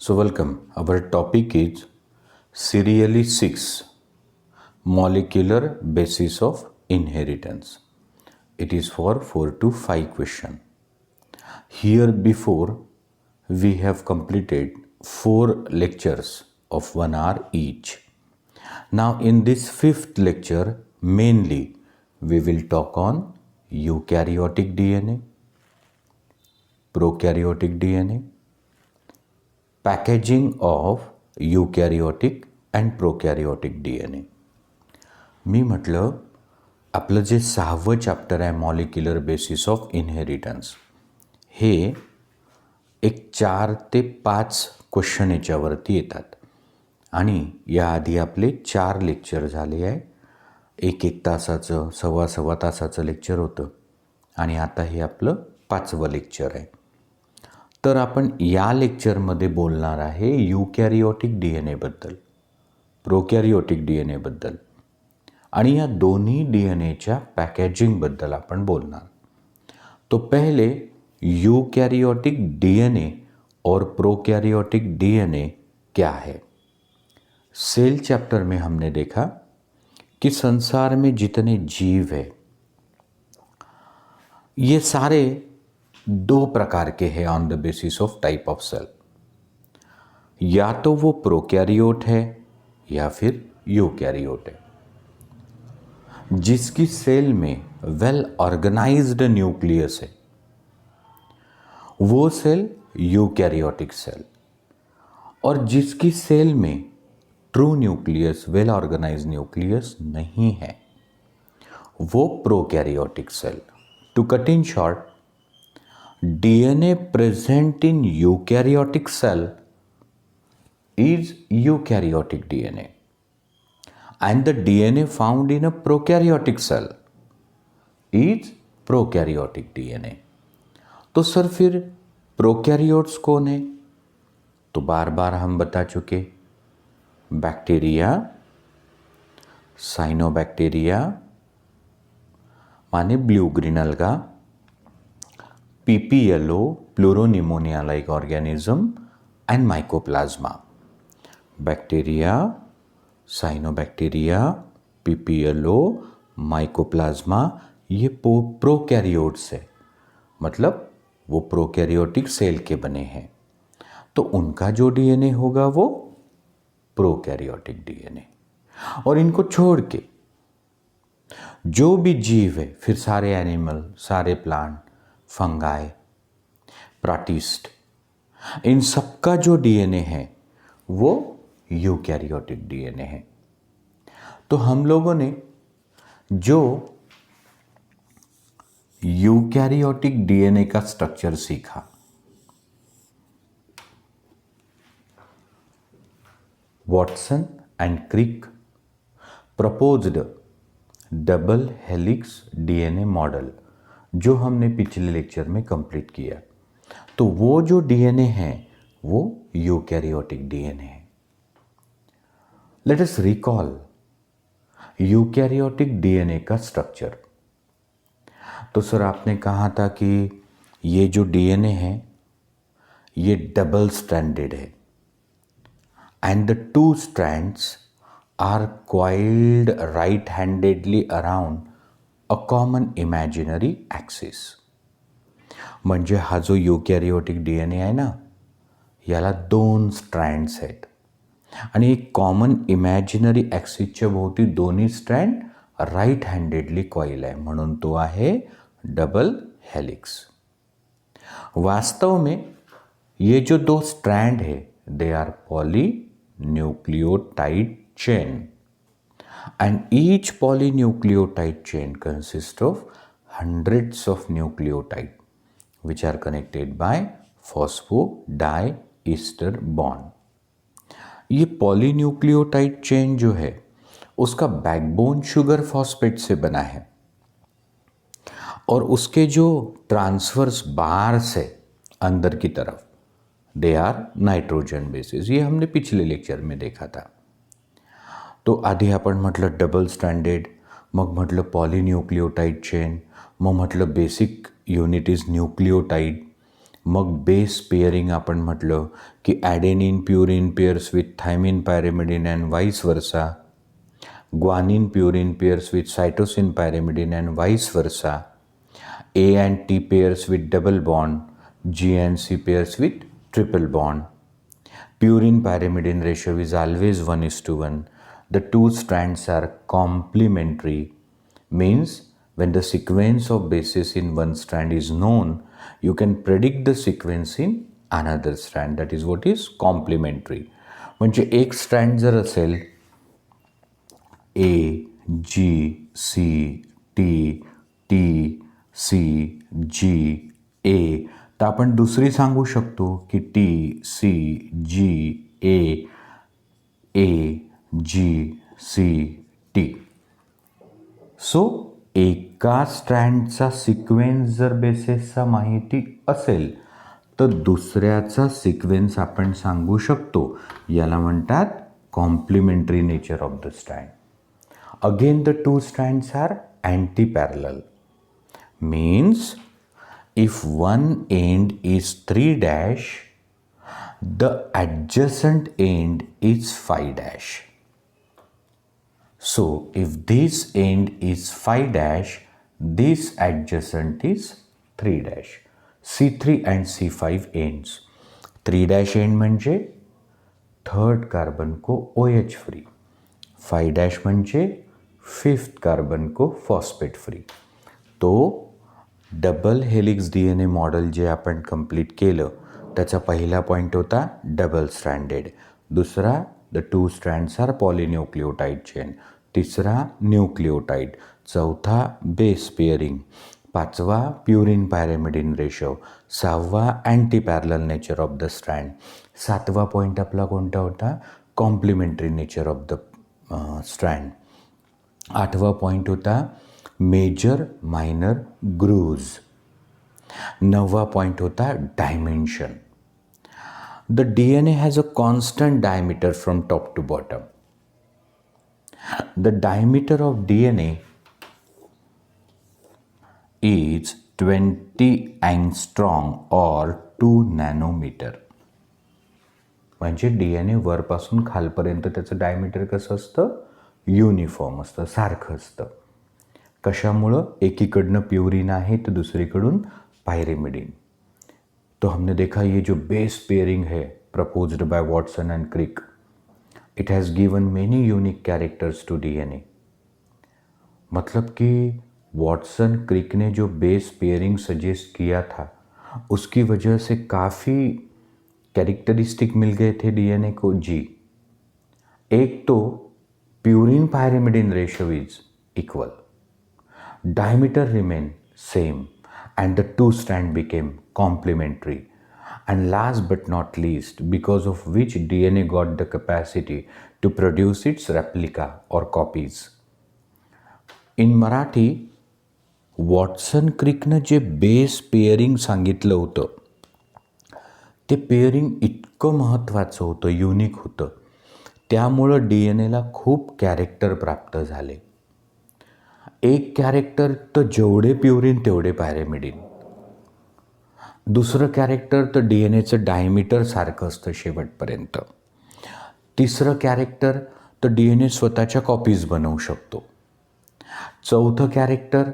So, welcome. Our topic is serially 6 molecular basis of inheritance. It is for 4 to 5 question. Here before we have completed 4 lectures of 1 hour each. Now in this 5th lecture mainly we will talk on eukaryotic DNA, prokaryotic DNA, packaging of eukaryotic and prokaryotic DNA. मी म्हटलं आपलं जे 6वं chapter आहे molecular basis of inheritance, हे एक 4 ते 5 question याच्यावरती येतात आणि याआधी आपले 4 लेक्चर झाले आहे. एक तासाचं सव्वा तासाचं लेक्चर होतं आणि आता हे आपलं 5वं लेक्चर आहे. तर आपण या लेक्चरमध्ये बोलणार आहे युकॅरियोटिक DNAबद्दल, प्रोकॅरियोटिक DNAबद्दल आणि या दोन्ही DNAच्या पॅकेजिंगबद्दल आपण बोलणार. तो पहले यूकैरियोटिक DNA और प्रोकैरियोटिक DNA क्या है. सेल चैप्टर में हमने देखा कि संसार में जितने जीव हैं ये सारे 2 प्रकार के हैं on the basis of type of cell. या तो वो प्रोकैरियोट है या फिर यूकैरियोट है. जिसकी सेल में वेल ऑर्गेनाइज्ड न्यूक्लियस है वो सेल यूकैरियोटिक सेल, और जिसकी सेल में true nucleus, well organized nucleus नहीं है, वो prokaryotic cell. To cut in short, DNA present in eukaryotic cell is eukaryotic DNA and the DNA found in a prokaryotic cell is prokaryotic DNA. तो sir फिर prokaryotes कौन है? तो बार बार हम बता चुके, बैक्टीरिया, साइनोबैक्टीरिया माने ब्लू ग्रीन अलगा, PPLO pleuropneumonia like organism and mycoplasma. Bacteria, cyanobacteria, PPLO, mycoplasma ये प्रोकैरियोट्स है, मतलब वो प्रोकैरियोटिक सेल के बने हैं. तो उनका जो DNA होगा वो प्रोकैरियोटिक DNA. और इनको छोड़ के जो भी जीव है, फिर सारे एनिमल, सारे प्लांट, फंगाई, प्रोटिस्ट, इन सबका जो DNA है वो यूकैरियोटिक DNA है. तो हम लोगों ने जो यूकैरियोटिक DNA का स्ट्रक्चर सीखा, Watson and Crick proposed double helix DNA model, जो हमने पिछले लेक्चर में कंप्लीट किया. तो वो जो DNA है वो यूकैरियोटिक DNA है. Let us recall eukaryotic DNA का स्ट्रक्चर. तो सर आपने कहा था कि ये जो DNA है ये डबल स्ट्रैंडेड है and the 2 strands are coiled right-handedly around a common imaginary axis. म्हणजे हा जो यूकॅरियोटिक DNA आहे ना, याला 2 स्ट्रँड्स आहेत आणि एक कॉमन इमॅजिनरी ॲक्सिसच्या भोवती दोन्ही स्ट्रँड राईट हँडेडली कॉईल आहे, म्हणून तो आहे डबल हेलिक्स. वास्तव में ये जो 2 स्ट्रैंड है they are polynucleotide chain and each polynucleotide chain consists of hundreds of nucleotide which are connected by phosphodiester bond. ये पॉलीन्यूक्लियोटाइड चेन जो है उसका बैकबोन शुगर फॉस्फेट से बना है और उसके जो ट्रांसवर्स बार्स है अंदर की तरफ दे आर नाइट्रोजन बेसिस. ये हमने पिछले लेक्चर में देखा था. तो आधी आपण म्हटलं डबल स्टँडेड, मग म्हटलं पॉलीन्यूक्लियोटाइड चेन, मग म्हटलं बेसिक युनिट इज न्यूक्लियोटाइड, मग बेस पेअरिंग आपण म्हटलं की adenine purine pairs with thymine pyrimidine and vice versa, guanine purine pairs with cytosine pyrimidine and vice versa, A and T pairs with double bond, G and C pairs with triple bond. Purine pyrimidine ratio is always 1:1. The two strands are complementary, means when the sequence of bases in one strand is known, you can predict the sequence in another strand. That is what is complementary. म्हणजे एक strand जर असेल A, G, C, T, T, C, G, A, तर आपण दुसरी सांगू शकतो की T, C, G, A, A, G, C, T. सो एका स्ट्रँडचा सिक्वेन्स जर बेसेसचा माहिती असेल तर दुसऱ्याचा सिक्वेन्स आपण सांगू शकतो. याला म्हणतात complementary nature of the strand. Again, the two strands are anti-parallel. Means if one end is 3 dash, the adjacent end is 5 dash. So if this end is 5 dash, this adjacent is 3 dash. C3 and C5 ends. 3 dash end म्हणजे third carbon को OH free, 5 dash म्हणजे fifth carbon को phosphate free. तो double helix DNA model जे आपण complete केलं त्याचा पहिला पॉईंट होता डबल स्ट्रँडेड, दुसरा the two strands are polynucleotide chain, तिसरा न्यूक्लियोटाइड, चौथा बेस पेअरिंग, पाचवा प्युरिन पायरिमिडिन रेशो, सहावा antiparallel nature of the strand, सातवा पॉईंट आपला कोणता होता complementary nature of the strand, आठवा पॉईंट होता मेजर मायनर ग्रूव्ज, नववा पॉईंट होता dimension. The DNA has a constant diameter from top to bottom. The diameter of DNA is 20 angstrom or 2 nanometer. म्हणजे DNA वरपासून खालपर्यंत त्याचं डायमीटर कसं असतं युनिफॉर्म असतं, सारखं असतं. कशामुळं एकीकडनं प्युरिन आहे तर दुसरीकडून पायरिमिडिन. तो हमने देखा ये जो बेस पेयरिंग है proposed by Watson and Crick, it has given many unique characters to DNA. मतलब कि वॉटसन क्रिक ने जो बेस पेयरिंग सजेस्ट किया था उसकी वजह से काफ़ी कैरेक्टरिस्टिक मिल गए थे DNA को जी. एक तो purine pyrimidine ratio is equal, diameter remained same, and the two strand became complementary, and last but not least, because of which DNA got the capacity to produce its replica or copies. In Marathi, Watson क्रिकनं जे base pairing सांगितलं होतं ते pairing इतकं महत्त्वाचं होतं, unique होतं, त्यामुळं DNAला खूप कॅरेक्टर प्राप्त झाले. एक कॅरेक्टर तर जेवढे प्युरिन तेवढे पायरिमिडिन, दुसरं कॅरेक्टर तर DNAचं डायमीटर सारखं असतं शेवटपर्यंत, तिसरं कॅरेक्टर तर DNA स्वतःच्या कॉपीज बनवू शकतो, चौथं कॅरेक्टर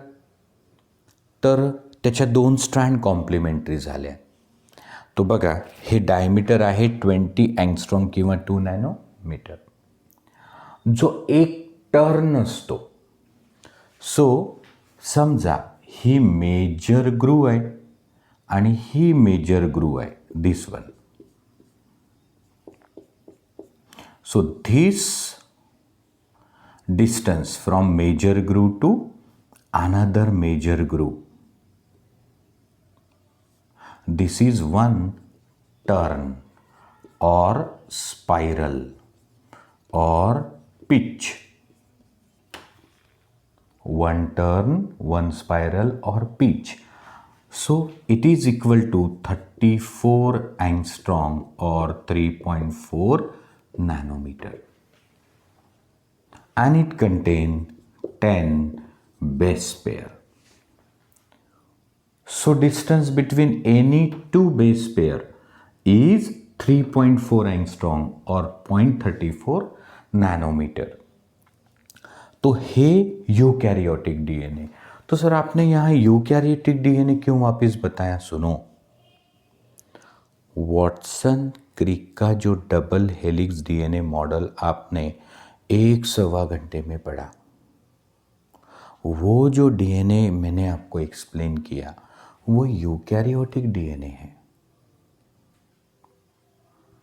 तर त्याच्या 2 स्ट्रँड कॉम्प्लिमेंटरी झाल्या. तो बघा हे डायमीटर आहे 20 अँगस्ट्रॉम किंवा 2 नॅनोमीटर, जो एक टर्न असतो. सो समजा ही मेजर ग्रूव आहे आणि ही मेजर ग्रूव आहे, this one. So this distance from major groove to another major groove, this is one turn or spiral or pitch. One turn, one spiral or pitch. So it is equal to 34 angstrom or 3.4 nanometer. And it contains 10 base pair. So distance between any two base pair is 3.4 angstrom or 0.34 nanometre. तो हे eukaryotic DNA. तो sir आपने यहाँ eukaryotic DNA क्यों वापस बताया? सुनो, Watson क्रिक का जो डबल हेलिक्स डीएनए मॉडल आपने 1.25 घंटे में पढ़ा, वो जो डीएनए मैंने आपको एक्सप्लेन किया वो यूकैरियोटिक डीएनए है।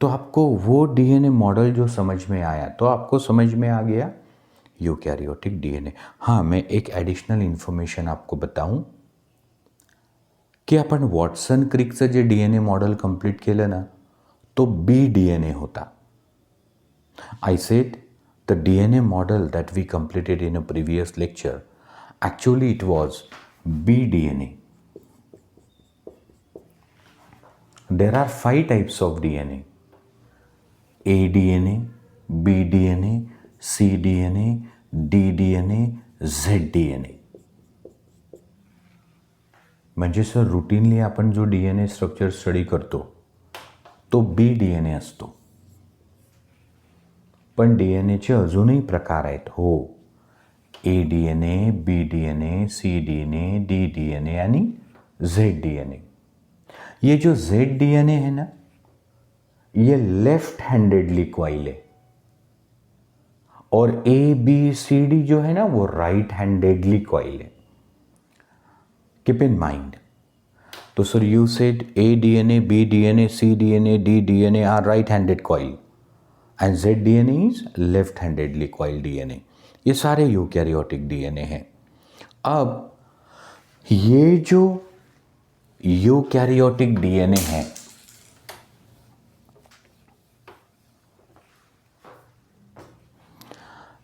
तो आपको वो डीएनए मॉडल जो समझ में आया, तो आपको समझ में आ गया यूकैरियोटिक डीएनए। हाँ, मैं एक एडिशनल इन्फॉर्मेशन आपको बताऊं की आपण वॉटसन क्रिकचं जे डीएनए मॉडल कंप्लीट केलं ना, तो बी डीएनए होता. I said the DNA model that we completed in a previous lecture, actually it was B DNA. There are 5 types of DNA: A DNA, B DNA, C DNA, D DNA, Z DNA. म्हणजे sir routinely आपण जो DNA structure study करतो तो B DNA असतो. पण डीएनएचे अजूनही प्रकार आहेत. हो, ए DNA, B DNA, C DNA, D DNA आणि जेड डीएनए. ये जो जेड डीएनए है ना, ये लेफ्ट हैंडेडली क्वाइल है और ए बी सी डी जो है ना वो राइट हैंडेडली क्वाइल है. Keep in mind. तो sir you said A DNA, B DNA, C DNA, D DNA are right handed coil and Z DNA is left handedly coil DNA. ये सारे eukaryotic DNA हैं. अब ये जो eukaryotic DNA है,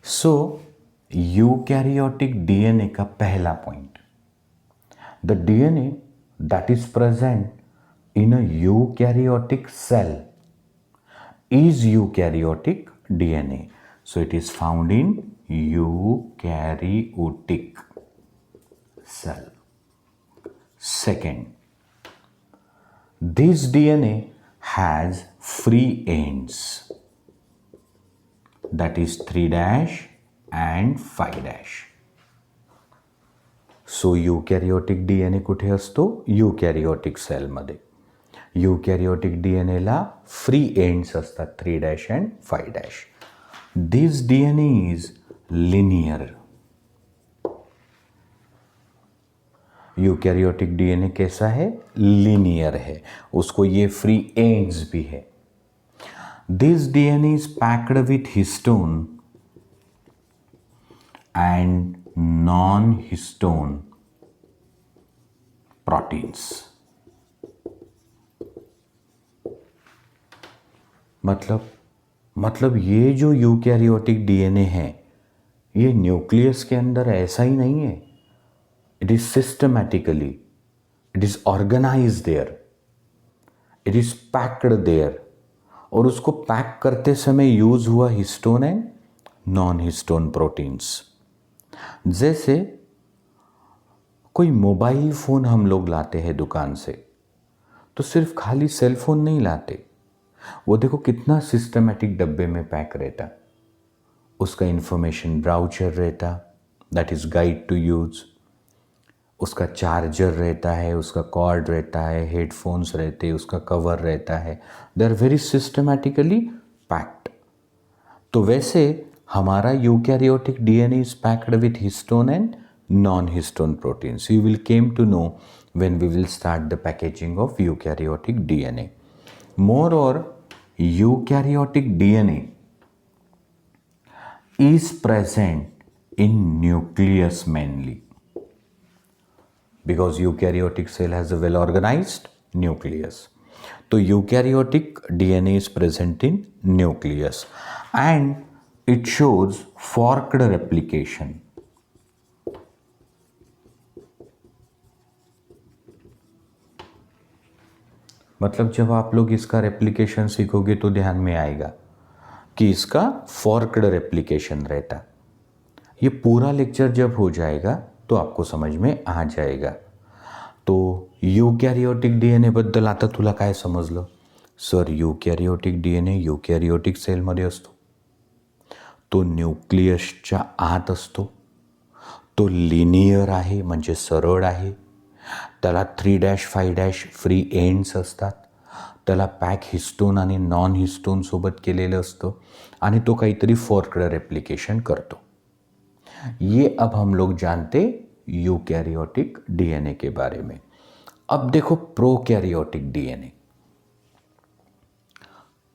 सो eukaryotic DNA का पहला point, the DNA that is present in a eukaryotic cell is eukaryotic DNA. So it is found in eukaryotic cell. Second, this DNA has free ends, that is 3' and 5'. So eukaryotic DNA कुठे असतो? eukaryotic cell मध्ये. यूकॅरियोटिक डीएनएला free ends असतात 3' and 5'. This DNA is linear. Eukaryotic DNA कैसा है? Linear है. उसको ये free ends भी है. This DNA is packed with histone and non histone proteins. मतलब ये जो यूकैरियोटिक डीएनए है ये न्यूक्लियस के अंदर ऐसा ही नहीं है. It is systematically, it is organized there, it is packed there. और उसको पैक करते समय यूज हुआ histone and non histone proteins. जैसे कोई मोबाइल फोन हम लोग लाते हैं दुकान से, तो सिर्फ खाली सेल फोन नहीं लाते. वो देखो कितना सिस्टमैटिक डब्बे में पैक रहता. उसका इंफॉर्मेशन ब्राउचर रहता, that is guide to use. उसका चार्जर रहता है, उसका कॉर्ड रहता है, हेडफोन्स रहते, उसका कवर रहता है. They are very systematically packed. तो वैसे हमारा eukaryotic DNA is packed with histone and non histone proteins. You will came to know when we will start the packaging of eukaryotic DNA. Moreover, eukaryotic DNA is present in nucleus mainly because eukaryotic cell has a well organized nucleus. So eukaryotic DNA is present in nucleus and it shows forked replication. मतलब जब आप लोग इसका replication सीखोगे तो ध्यान में आएगा कि इसका फॉर्क्ड रेप्लिकेशन रहता. ये पूरा लेक्चर जब हो जाएगा तो आपको समझ में आ जाएगा. तो युकॅरियोटिक डी एन एबद्दल आता तुला काय समजलं? सर, युकॅरियोटिक डी एन ए युकॅरियोटिक सेलमध्ये असतो, तो न्यूक्लियसच्या आत असतो, तो लिनियर आहे म्हणजे सरळ आहे, त्याला 3'5' फ्री एंड्स असतात, त्याला पॅक हिस्टोन आणि नॉन हिस्टोन सोबत केलेलं असतं आणि तो काहीतरी फॉर्क्ड रेप्लिकेशन करतो. ये अब हम लोग जानते यूकैरियोटिक डीएनए के बारे में. अब देखो prokaryotic DNA.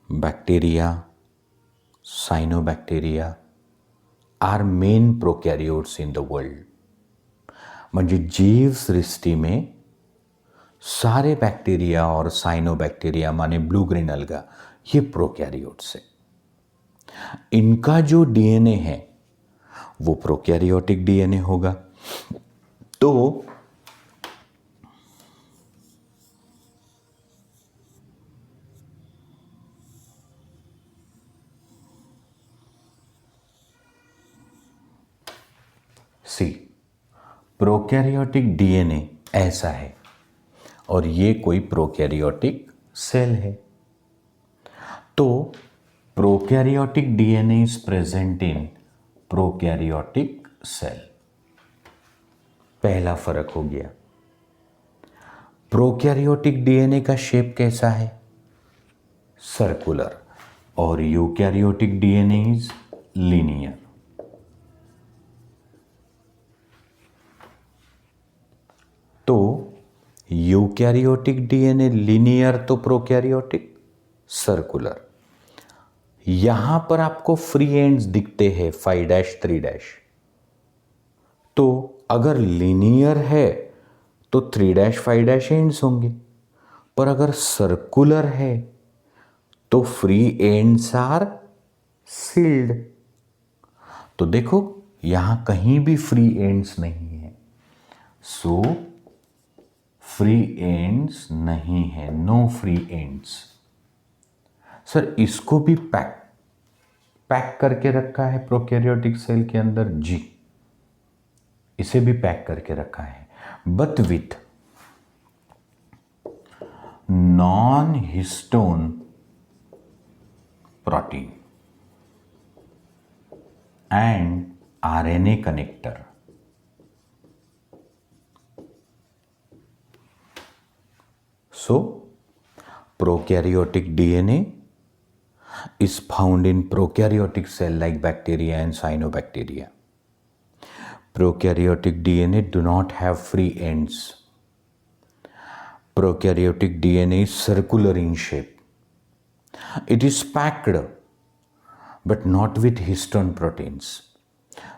Bacteria, cyanobacteria are main prokaryotes in the world. म्हणजे जीव सृष्टि में सारे बैक्टीरिया और साइनोबैक्टीरिया माने ब्लू ग्रीन अलगा, ये प्रोकैरियोट्स है. इनका जो डीएनए है वो प्रोकैरियोटिक डीएनए होगा. तो सी, प्रोकैरियोटिक डीएनए ऐसा है और ये कोई प्रोकैरियोटिक सेल है. तो prokaryotic DNA is present in prokaryotic cell. पहला फर्क हो गया. प्रोकैरियोटिक डीएनए का शेप कैसा है? सर्कुलर. और यूकैरियोटिक डीएनए इज लीनियर. तो यूकैरियोटिक डीएनए लीनियर, तो प्रोकैरियोटिक सर्कुलर. यहां पर आपको फ्री एंड्स दिखते हैं 5'3'. तो अगर लीनियर है तो 3'5' एंड्स होंगे, पर अगर सर्कुलर है तो फ्री एंड्स आर सील्ड. तो देखो यहां कहीं भी फ्री एंड्स नहीं है, सो फ्री एंड्स नहीं है, नो फ्री एंड्स. सर, इसको भी पैक करके रखा है प्रोकैरियोटिक सेल के अंदर. जी, इसे भी पैक करके रखा है, but with non histone protein and RNA connector. So, prokaryotic DNA is found in prokaryotic cell like bacteria and cyanobacteria. Prokaryotic DNA do not have free ends. Prokaryotic DNA is circular in shape. It is packed, but not with histone proteins,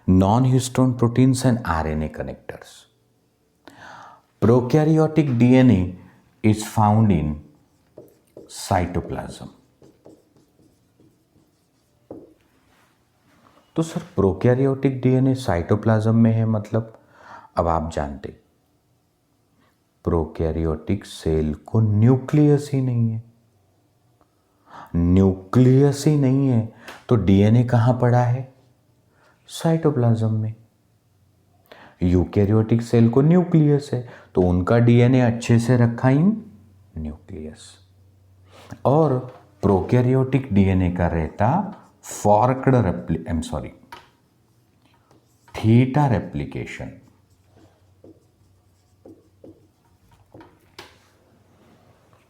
non-histone proteins and RNA connectors. Prokaryotic DNA is found in cytoplasm. तो sir, prokaryotic DNA cytoplasm में है, मतलब अब आप जानते prokaryotic cell को nucleus ही नहीं है. न्यूक्लियस ही नहीं है तो डीएनए कहाँ पड़ा है? साइटोप्लाज्म में. यूकैरियोटिक सेल को न्यूक्लियस है तो उनका डीएनए अच्छे से रखा इन न्यूक्लियस. और प्रोकैरियोटिक डीएनए का रहता theta replication.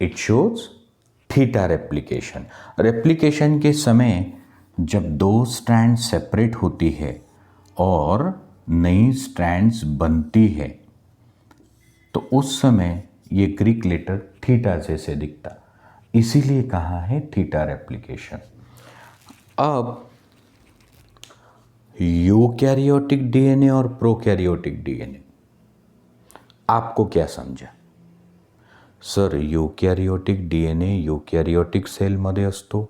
It shows theta replication. Replication के समय जब दो स्ट्रैंड सेपरेट होती है और नई स्ट्रैंड्स बनती है तो उस समय ये ग्रीक लेटर थीटा जैसे दिखता, इसीलिए कहा है थीटा रेप्लिकेशन. अब यूकैरियोटिक डीएनए और प्रोकैरियोटिक डीएनए आपको क्या समझा? सर, यूकैरियोटिक डीएनए यूकैरियोटिक सेलमध्ये असतो,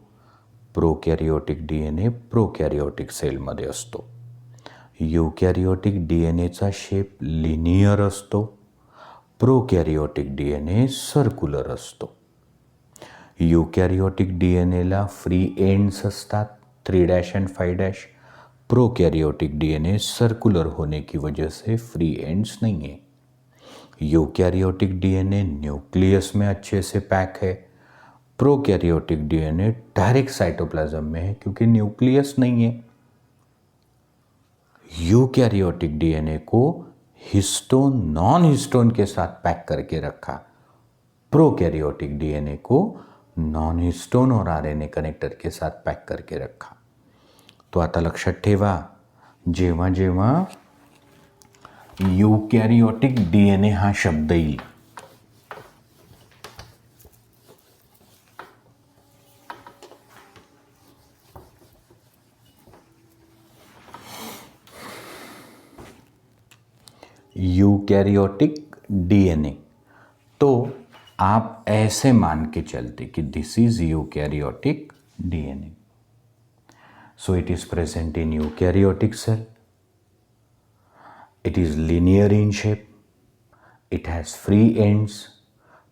प्रोकॅरियोटिक डीएनए प्रोकॅरियोटिक सेलमध्ये असतो. यूकॅरियोटिक डीएनएचा शेप लिनियर असतो, प्रोकॅरियोटिक डीएनए सर्क्युलर असतो. यूकॅरियोटिक डीएनएला फ्री एंड्स असतात 3' and 5'. प्रोकैरियोटिक डीएनए सर्कुलर होने की वजह से फ्री एंड्स नहीं है. यूकैरियोटिक डीएनए न्यूक्लियस में अच्छे से पैक है, प्रोकैरियोटिक डीएनए डायरेक्ट साइटोप्लाज्म में है क्योंकि न्यूक्लियस नहीं है। यूकैरियोटिक डीएनए को हिस्टोन नॉन हिस्टोन के साथ पैक करके रखा, प्रोकैरियोटिक डीएनए को नॉन हिस्टोन और आरएनए कनेक्टर के साथ पैक करके रखा। तो आता लक्षात ठेवा, जेव्हा जेव्हा यूकॅरियोटिक डीएनए हा शब्द येईल, यूकैरियोटिक डीएनए, तो आप ऐसे मान के चलते कि this is eukaryotic DNA. So it is present in eukaryotic cell. It is linear in shape. It has free ends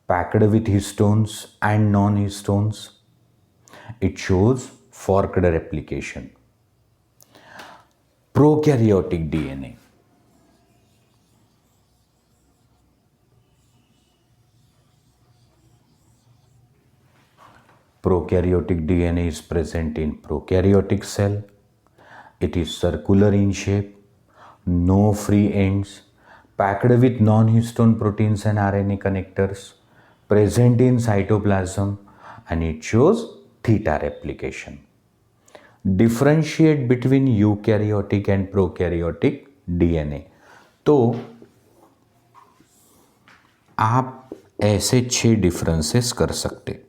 packed with histones and non-histones. It shows forked replication. Prokaryotic DNA. Prokaryotic DNA is present in prokaryotic cell. It is circular in shape, no free ends, packed with non-histone proteins and RNA connectors, present in cytoplasm, and it shows theta replication. Differentiate between eukaryotic and prokaryotic DNA. तो आप ऐसे 6 differences कर सकते.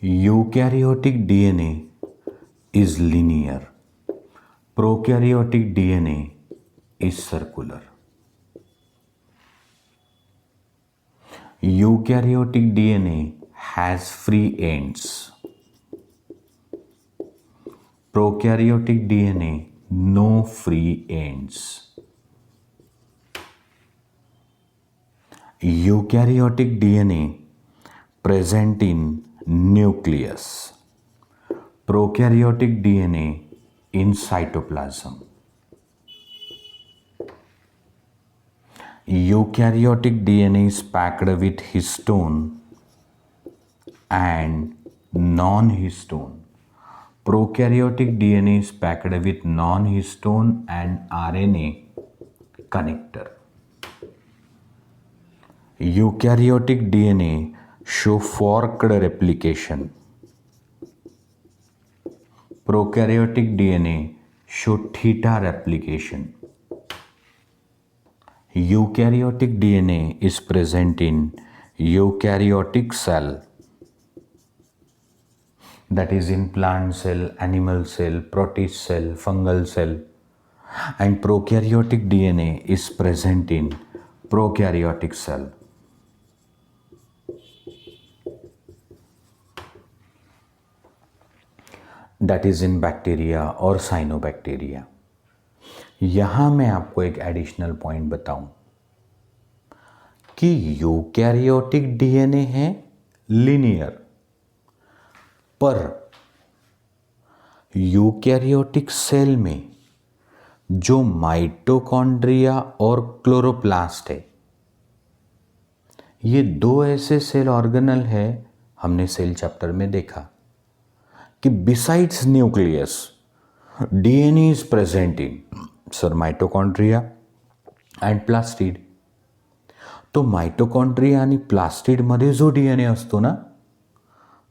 Eukaryotic DNA is linear. Prokaryotic DNA is circular. Eukaryotic DNA has free ends. Prokaryotic DNA no free ends. Eukaryotic DNA present in nucleus. Prokaryotic DNA in cytoplasm. Eukaryotic DNA is packed with histone and non-histone. Prokaryotic DNA is packed with non-histone and RNA connector. Eukaryotic DNA show forked replication. Prokaryotic DNA show theta replication. Eukaryotic DNA is present in eukaryotic cell, that is in plant cell, animal cell, protist cell, fungal cell, and prokaryotic DNA is present in prokaryotic cell. That is in bacteria और cyanobacteria. यहाँ मैं आपको एक additional point बताऊं कि eukaryotic DNA है linear, पर eukaryotic cell में जो माइटोकॉन्ड्रिया और क्लोरोप्लास्ट है, ये 2 ऐसे सेल ऑर्गेनल है, हमने सेल चैप्टर में देखा कि besides nucleus DNA is present in mitochondria and plastid. तो माइटोकॉन्ड्रिया आणि प्लास्टिड मध्ये जो डीएनए असतो ना,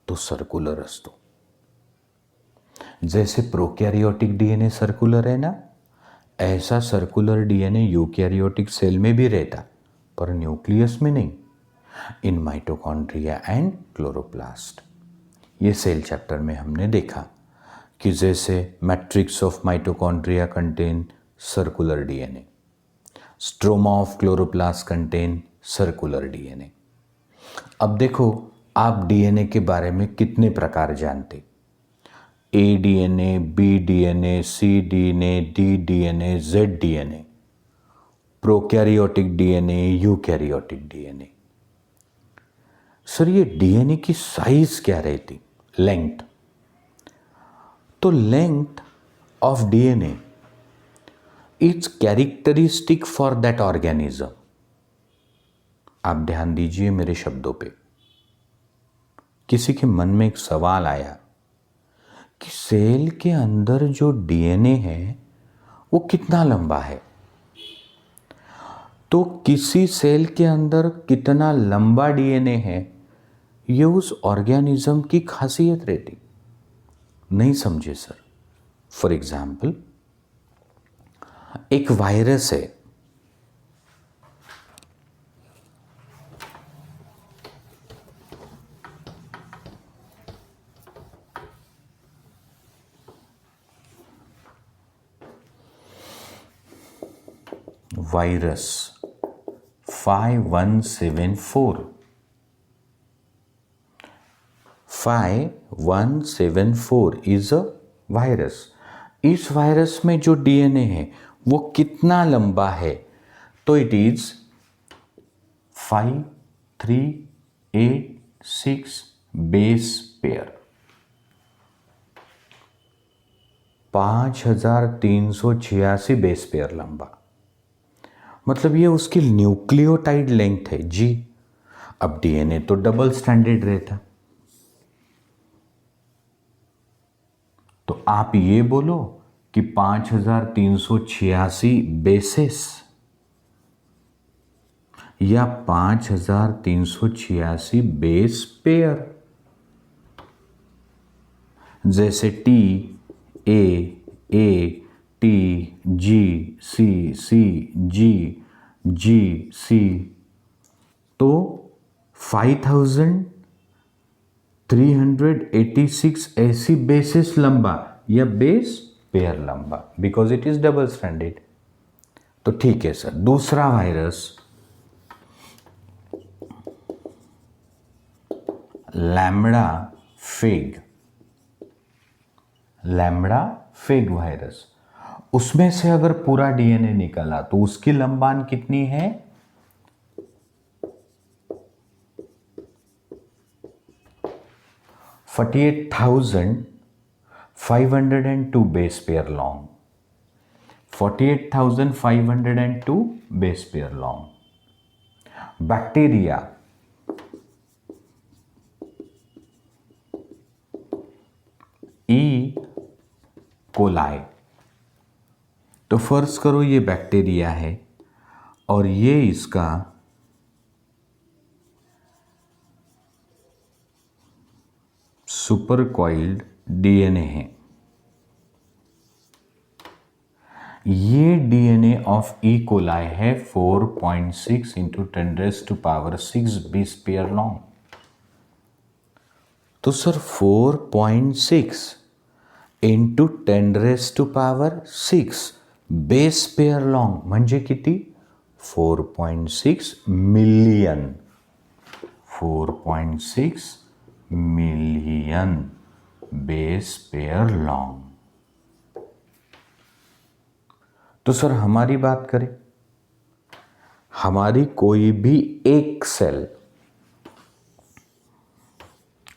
तो सर्कुलर असतो. जैसे प्रोकैरियोटिक डीएनए सर्कुलर है ना, ऐसा सर्कुलर डीएनए यूकैरियोटिक सेल में भी रहता, पर न्यूक्लियस में नहीं, इन माइटोकॉन्ड्रिया एंड क्लोरोप्लास्ट. ये सेल चैप्टर में हमने देखा कि जैसे matrix of mitochondria contain circular DNA, stroma of chloroplast contain circular DNA. अब देखो आप डीएनए के बारे में कितने प्रकार जानते. A DNA, B DNA, C DNA, D DNA, Z DNA, prokaryotic DNA, eukaryotic DNA. Sir ये डीएनए की साइज क्या रहती, लेंथ. तो length of DNA it's characteristic for that organism. आप ध्यान दीजिए मेरे शब्दों पे। किसी के मन में एक सवाल आया कि सेल के अंदर जो डीएनए है वो कितना लंबा है। तो किसी सेल के अंदर कितना लंबा डीएनए है ये उस ऑर्गेनिज्म की खासियत रहती। नहीं समझे सर? फॉर एग्जाम्पल, एक वायरस है, वायरस 5174। 5174 is a virus. इस वायरस में जो डीएनए है वो कितना लंबा है? तो it is 5386 base pair. 5386 base pair लंबा। मतलब ये उसकी न्यूक्लियोटाइड लेंथ है जी। अब डीएनए तो डबल स्टैंडर्ड रहता, तो आप ये बोलो कि 5386 बेसिस या 5386 बेस पेयर। जैसे टी ए टी जी सी, तो 5386 ऐसी बेसिस लंबा या बेस पेयर लंबा, because it is double standard. तो ठीक है सर। दूसरा वायरस लैम्बडा फेग वायरस, उसमें से अगर पूरा डीएनए निकला तो उसकी लंबान कितनी है? 48,502 base pair long. 48,502 base pair long. Bacteria E coli. तो फर्ज करो ये बैक्टीरिया है और ये इसका सुपर कॉइल्ड डीएनए है। ये डीएनए ऑफ ई कोलाई है 4.6 इंटू 10⁻⁶ बेस पेयर लॉन्ग। तो sir 4.6 into 10⁻⁶ base pair long म्हणजे किती? 4.6 million. 4.6 million base pair long. तो सर हमारी बात करें, हमारी कोई भी एक सेल,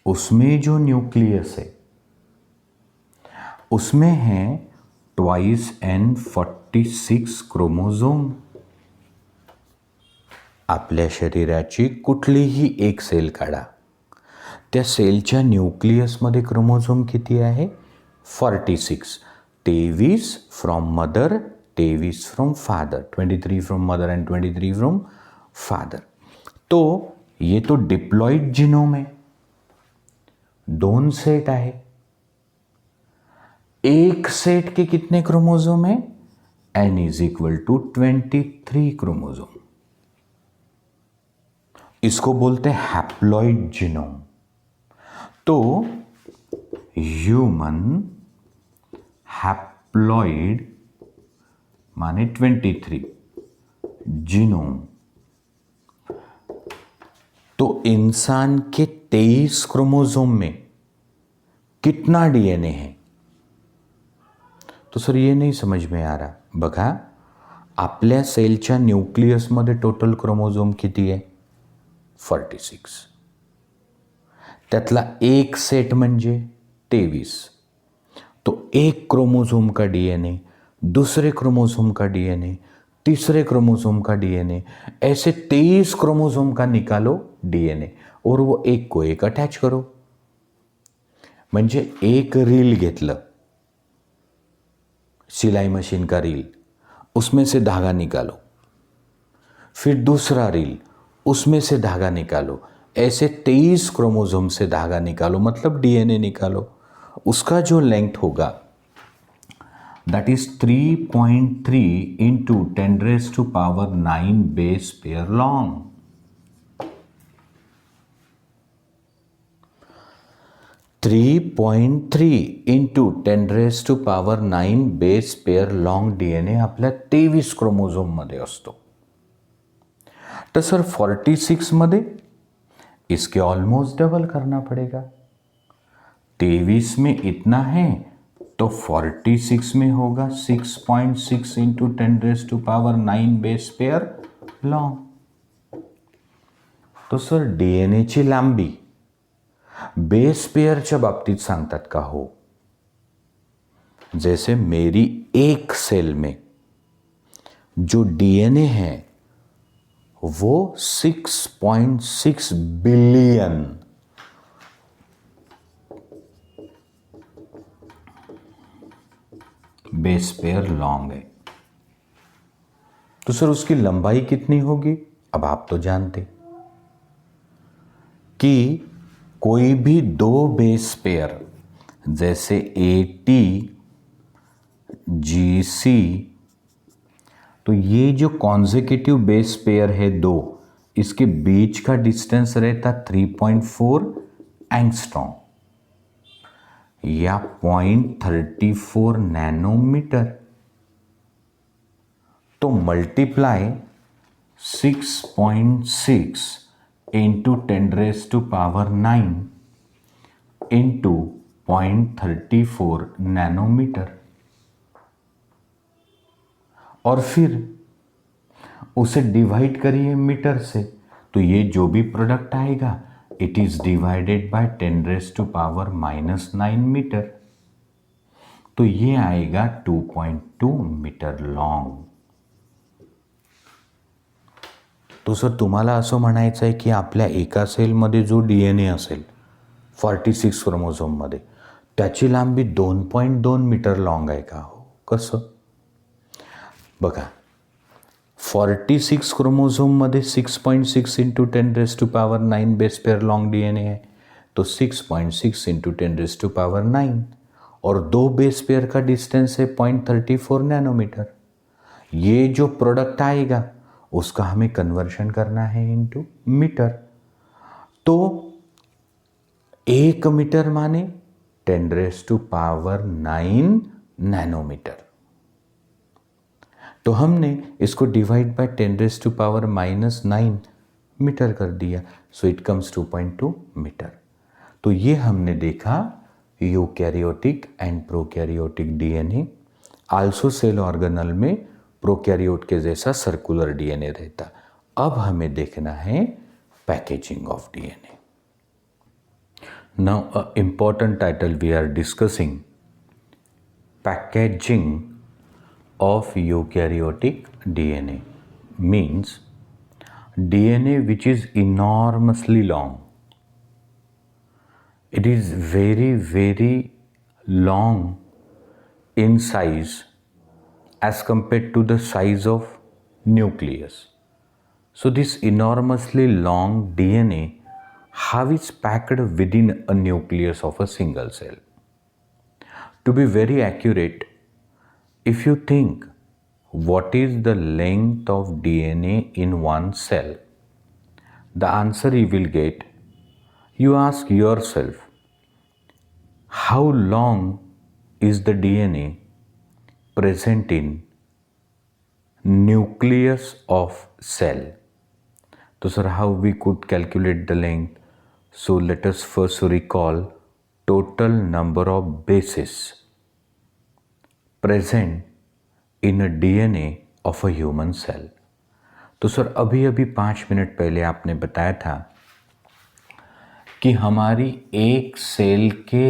उसमें जो न्यूक्लियस है उसमें है 2n46 क्रोमोझोम। आपल्या शरीराची कुठलीही एक सेल काढा, त्या सेलच्या न्यूक्लियसमध्ये क्रोमोझोम किती आहे? 46। 23 from mother, 23 from father, 23 from mother and 23 from father. तो ये तो डिप्लॉइड जीनोम है, 2 सेट आहे। एक सेट के कितने क्रोमोझोम है? n is equal to 23 chromosome. इसको बोलते हैं हैप्लॉइड जीनोम। तो ह्यूमन हैप्लॉइड माने 23 जीनोम। तो इंसान के 23 क्रोमोझोम में कितना डीएनए है? तो सर ये नहीं समझ में आ रहा। बघा, आपल्या सेलच्या न्यूक्लियसमध्ये टोटल क्रोमोझोम किती आहे? 46। त्यातला एक सेट म्हणजे 23। तो एक क्रोमोझोम का डीएनए दूसरे क्रोमोसोम का डीएनए, तीसरे क्रोमोसोम का डीएनए, ऐसे 23 क्रोमोसोम का निकालो डीएनए और वो एक को एक अटॅच करो. म्हणजे एक रील घेतलं, सिलाई मशीन का रील, उसमें से धागा निकालो, फिर दूसरा रील, उसमें से धागा निकालो, ऐसे 23 क्रोमोसोम से धागा निकालो, मतलब डीएनए निकालो. उसका जो लेंथ होगा that is 3.3 into 10 raised to power 9 base pair long. 3.3 into 10 raised to power 9 base pair long DNA आपल्या 23 क्रोमोझोम मध्ये असतो. तर सर 46 मध्ये इसके ऑलमोस्ट डबल करना पड़ेगा. 23 में इतना है तो 46 में होगा 6.6 into 10 raise to power 9 base pair long. तो सर डीएनएची लांबी बेस पेयरच्या बाबतीत सांगतात का? हो. जैसे मेरी एक सेल में जो डीएनए है वो 6.6 बिलियन बेस पेयर लॉन्ग है. तो सर उसकी लंबाई कितनी होगी? अब आप तो जानते कि कोई भी दो बेस पेयर जैसे AT GC, तो ये जो कॉन्जिक्यूटिव बेस पेयर है दो, इसके बीच का डिस्टेंस रहता 3.4 एंगस्ट्रॉम या 0.34 नैनोमीटर. तो multiply 6.6 into 10 raise to power 9 into 0.34 nanometre और फिर उसे डिवाइड करिए मीटर से. तो ये जो भी प्रोडक्ट आएगा it is divided by 10 raise to power -9 metre. तो ये आएगा 2.2 मीटर लॉन्ग. तो सर तुम्हाला असं म्हणायचं आहे की आपल्या एका सेलमध्ये जो डीएनए असेल 46 क्रोमोझोममध्ये त्याची लांबी 2.2 मीटर लॉन्ग आहे का? हो. कसं? बघा 46 क्रोमोझोममध्ये 6.6 into 10 raise to power 9 base pair long DNA है. तो 6.6 इंटू 10 रेज टू पावर 9 और दो बेस पेयर का डिस्टेंस है 0.34 नैनोमीटर. ये जो प्रोडक्ट आएगा उसका हमें कन्वर्शन करना है इनटू मीटर. तो 1 मीटर माने 10 रेज टू पावर 9 नैनोमीटर. तो हमने इसको divide by 10 raise to power -9 metre कर दिया. So it comes 2.2 metre. तो ये हमने देखा eukaryotic and prokaryotic DNA. Also cell organelle में प्रोकैरियोट के जैसा सर्कुलर डीएनए रहता. अब हमें देखना है packaging of DNA. Now a important title we are discussing packaging of eukaryotic DNA means DNA which is enormously long. It is very very long in size as compared to the size of nucleus. So this enormously long DNA, how is packed within a nucleus of a single cell? To be very accurate, if you think what is the length of DNA in one cell, the answer you will get, you ask yourself, how long is the DNA present in nucleus of cell? So sir, how we could calculate the length? So let us first recall total number of bases present in a DNA of a human cell. तो sir अभी 5 minute पहले आपने बताया था कि हमारी एक cell के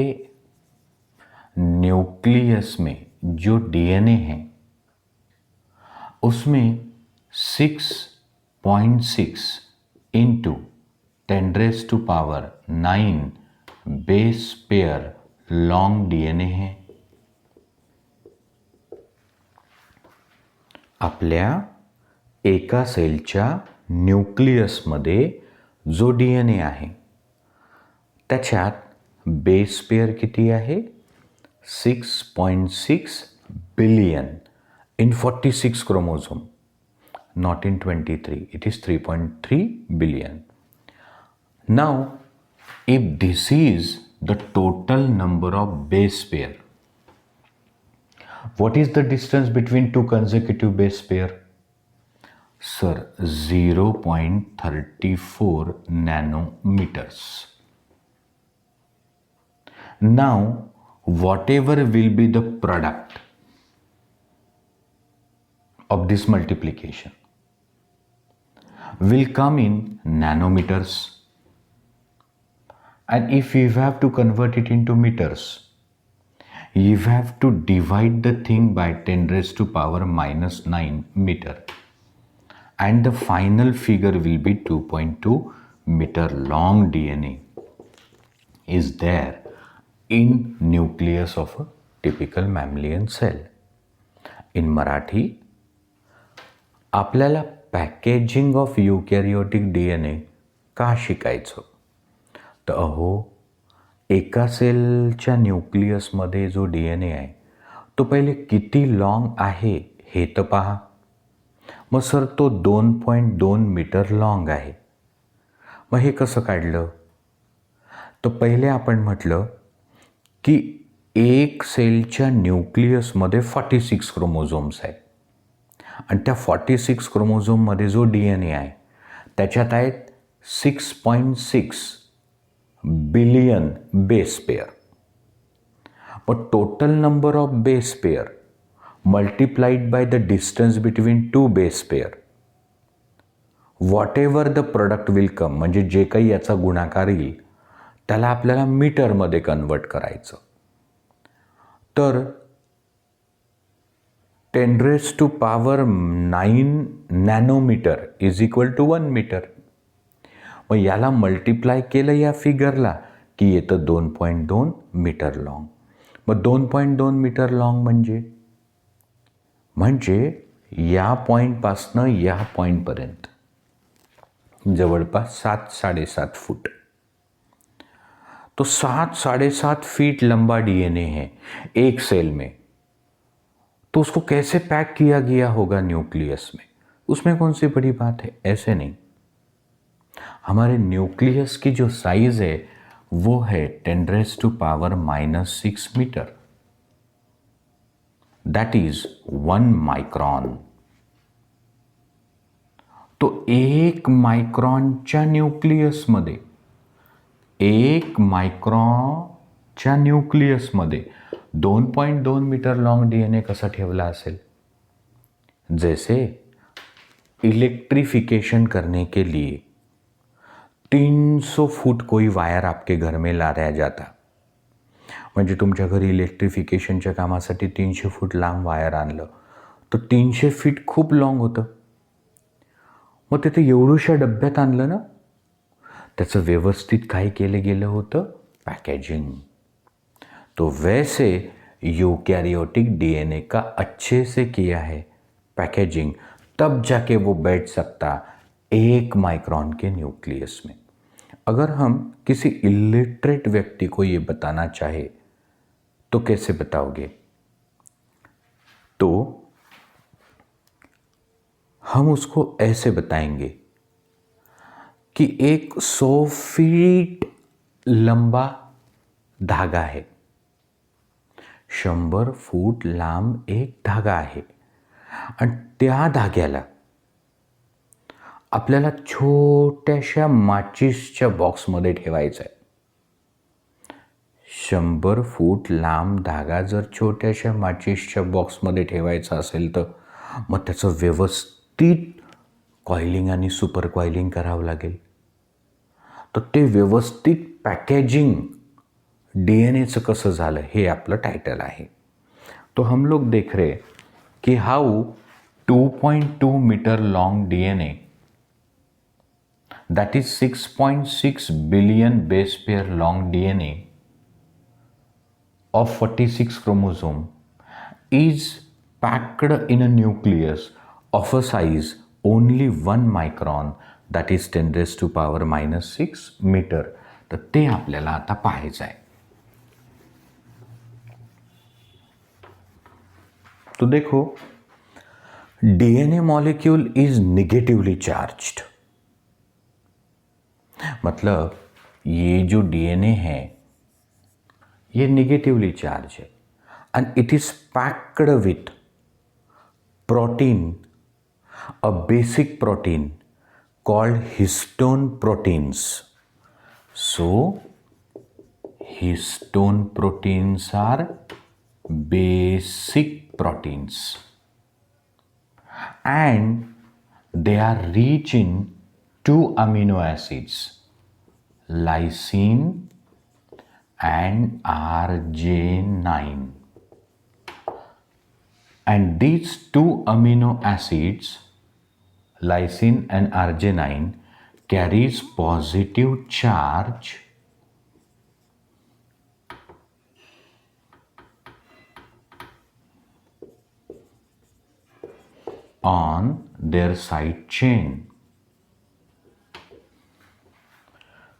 न्यूक्लियस में जो डीएनए है उसमें 6.6 into 10⁻⁹ base pair long DNA है. आपल्या एका सेलच्या न्यूक्लियसमध्ये जो DNA आहे त्याच्यात बेस पेयर किती आहे? 6.6 billion in 46 chromosome, not in 23. It is 3.3 billion. Now, if this is the total number of base pair, what is the distance between two consecutive base pair? Sir, 0.34 nanometers. Now, whatever will be the product of this multiplication will come in nanometers, and if you have to convert it into meters, you have to divide the thing by 10⁻⁻9 meter, and the final figure will be 2.2 meter long DNA is there in nucleus of a typical mammalian cell. In Marathi, आपल्याला packaging of युकॅरियोटिक DNA का शिकायचं? तर अहो, एका सेलच्या न्यूक्लियसमध्ये जो DNA आहे तो पहिले किती लॉंग आहे हे तर पहा. मग सर तो 2.2 मीटर लॉंग आहे. मग हे कसं काढलं? तर पहिले आपण म्हटलं की एक सेलच्या न्यूक्लियसमध्ये 46 क्रोमोझोम्स आहेत आणि त्या 46 क्रोमोझोममध्ये जो DNA आहे त्याच्यात आहेत 6.6 billion base pair. Mug total number of base pair multiplied by the distance between two base pair, what ever the product will come, म्हणजे जे काही याचा गुणाकार येईल त्याला आपल्याला मीटरमध्ये कन्वर्ट करायचं. तर 10⁻⁹ nanometre is equal to 1 metre. मग याला मल्टिप्लाय केलं या फिगरला की येतं 2.2 मीटर लॉंग. मग 2.2 मीटर लॉंग म्हणजे या पॉईंटपासनं या पॉईंटपर्यंत जवळपास 7-7.5 फूट. तो 7-7.5 फीट लंबा DNA है एक सेल में. तो उसको कैसे पैक किया गया होगा न्यूक्लियस में? उसमें कौन सी बड़ी बात है? ऐसे नहीं. हमारे न्यूक्लियस की जो साइज है वो है 10⁻⁻6 मीटर. That is 1 micron. तो 1 मायक्रॉनच्या न्यूक्लियसमध्ये 2.2 मीटर लॉन्ग DNA कसा ठेवला असेल? जैसे इलेक्ट्रिफिकेशन करने के लिए 300 फूट कोई वायर आपके घर में लाया जाता. म्हणजे तुमच्या घरी इलेक्ट्रिफिकेशनच्या कामासाठी 300 फूट लांब वायर आणलं तर 300 फीट खूप लॉंग होतं. मग ते एवढ्याशा डब्यात आणलं ना, त्याचं व्यवस्थित काय केलं गेलं होतं? पैकेजिंग. तो वैसे यूकैरियोटिक DNA का अच्छे से किया है पैकेजिंग, तब जाके वो बैठ सकता 1 माइक्रॉन के न्यूक्लियस में. अगर हम किसी इलिटरेट व्यक्ति को ये बताना चाहे तो कैसे बताओगे? तो हम उसको ऐसे बताएंगे कि एक 100 फीट लंबा धागा है, 100 फूट लांब एक धागा आहे आणि त्या धाग्याला आपल्याला छोट्याशा माचीसच्या बॉक्समध्ये ठेवायचं आहे. 100 फूट लांब धागा जर छोट्याशा माचीसच्या बॉक्समध्ये ठेवायचा असेल तर मग त्याचं व्यवस्थित कॉइलिंग आणि सुपर कॉइलिंग करावं लागेल. तर ते व्यवस्थित पॅकेजिंग DNAचं कसं झालं हे आपलं टायटल आहे. तो हम लोग देख रहे कि how 2.2 meter long DNA, that is 6.6 billion base pair long DNA of 46 chromosome is packed in a nucleus of a size only 1 micron, that is 10 raised to power minus 6 meter. तर ते आपल्याला आता पाहायचं आहे. तो देखो, DNA molecule is negatively charged. मतलब ये जो डीएनए है ये निगेटिवली चार्ज है and it is packed with protein, a basic protein called histone proteins. So histone proteins are basic proteins and they are rich in 2 amino acids, lysine and RJ9. And these 2 amino acids, lysine and RJ9, carries positive charge on their side chain.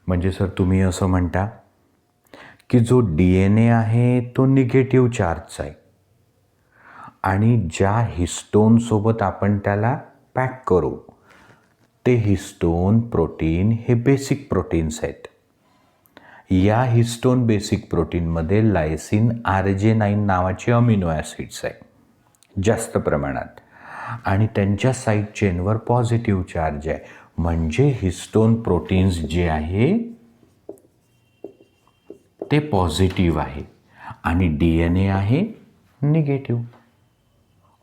म्हणजे sir तुम्ही असं म्हणता की जो DNA आहे तो negative चार्जचा आहे आणि ज्या हिस्टोनसोबत आपण त्याला पॅक करू ते हिस्टोन प्रोटीन हे बेसिक प्रोटीन्स आहेत. या हिस्टोन बेसिक प्रोटीनमध्ये लायसिन RJ9 नावाचे अमिनो ॲसिड्स आहे जास्त प्रमाणात आणि त्यांच्या साईड चेनवर पॉझिटिव्ह चार्ज आहे. म्हणजे हिस्टोन प्रोटीन्स जे आहे ते पॉझिटिव्ह आहे आणि डीएनए आहे निगेटिव्ह.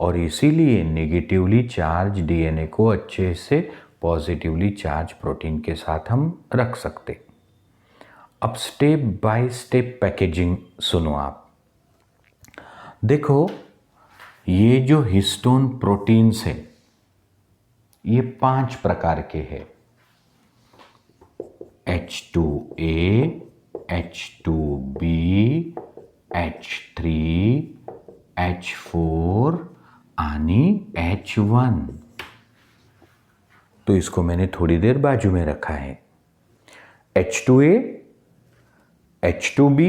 और इसीलिए नेगेटिवली चार्ज डीएनए को अच्छे से पॉजिटिवली चार्ज प्रोटीन के साथ हम रख सकते. अब स्टेप बाय स्टेप पैकेजिंग सुनो आप. देखो, ये जो हिस्टोन प्रोटीन्स हैं ये 5 प्रकार के हैं. H2A, H2B, H3, H4 आणि H1. तो इसको मैंने थोड़ी देर बाजू में रखा है. H2A, H2B,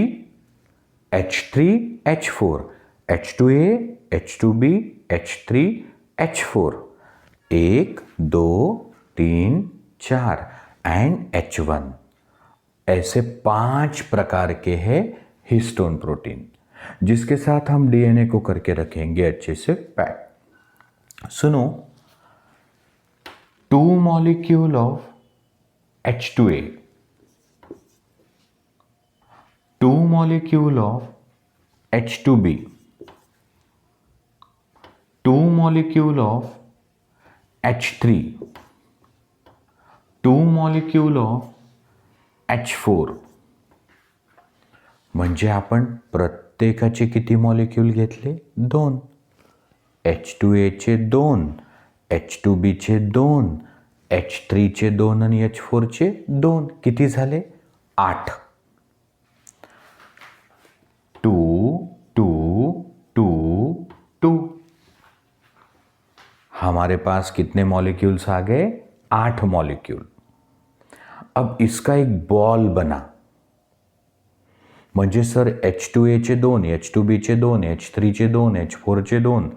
H3, H4, H2A, H2B, H3, H4, 1, 2, 3, 4 and H1. ऐसे 5 प्रकार के हैं हिस्टोन प्रोटीन जिसके साथ हम डीएनए को करके रखेंगे अच्छे से पैक. सुनो, 2 molecule of H2A, 2 molecule of H2B, 2 molecule of H3, 2 molecule of H4. म्हणजे आपण प्रत्येकाचे किती मॉलिक्यूल घेतले? 2. H2Aचे 2, H2Bचे 2, H3चे 2 आणि H4चे 2. किती झाले? 8. 2, 2, 2, 2. हमारे पास कितने मॉलिक्यूल्स आ गए? 8 मॉलिक्यूल. अब इसका एक बॉल बना. म्हणजे सर H2Aचे 2, H2Bचे 2, H3चे 2, H4चे 2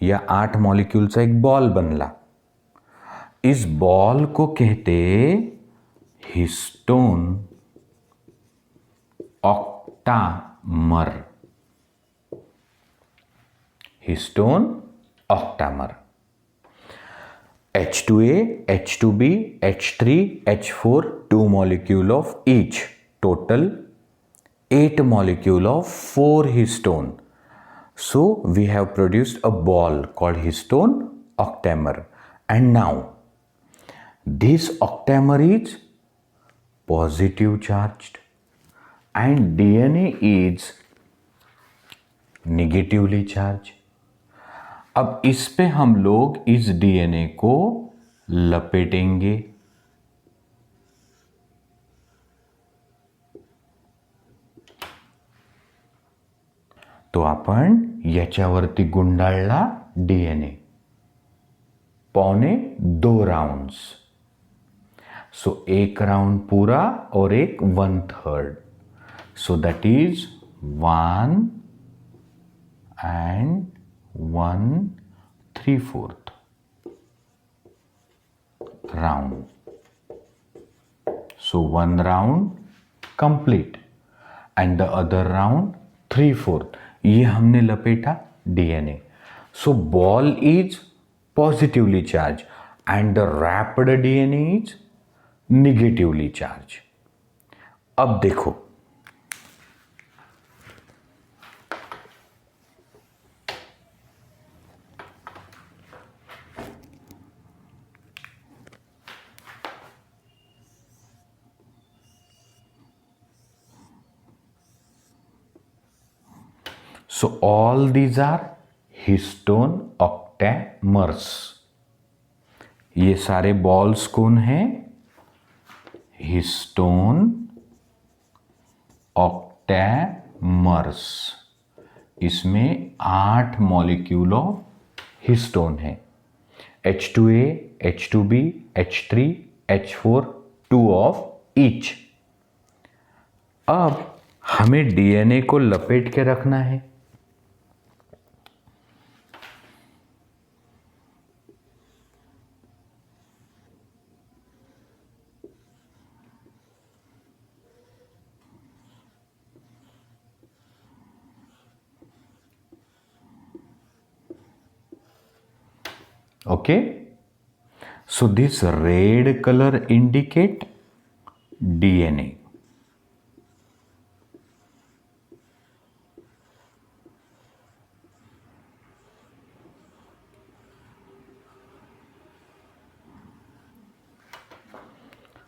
या 8 मॉलिक्यूलचा एक बॉल बनला. इस बॉल को कहते histone octamer. Histone octamer. H2A, H2B, H3, H4, 2 molecule of each. Total 8 molecule of 4 histone. So we have produced a ball called histone octamer. And now this octamer is positive charged and DNA is negatively charged. अब इस पे हम लोग इस DNA को लपेटेंगे। तो आपण याच्यावरती गुंडाळला डीएनए 2.25 राउंड्स। सो एक राउंड पूरा और एक 1/3, so that is 1 and 1/3 round. So one round complete and the other round 3/4. ये हमने लपेटा DNA. So ball is positively charged and the wrapped DNA is negatively charged. अब देखो, so all these are histone octamers. ये सारे balls कौन हैं? Histone ऑक्टैमर्स। इसमें 8 मॉलिक्यूल ऑफ हिस्टोन है, H2A, H2B, H3, H4, 2 of each. अब हमें डीएनए को लपेट के रखना है। Okay, so this red color indicate DNA.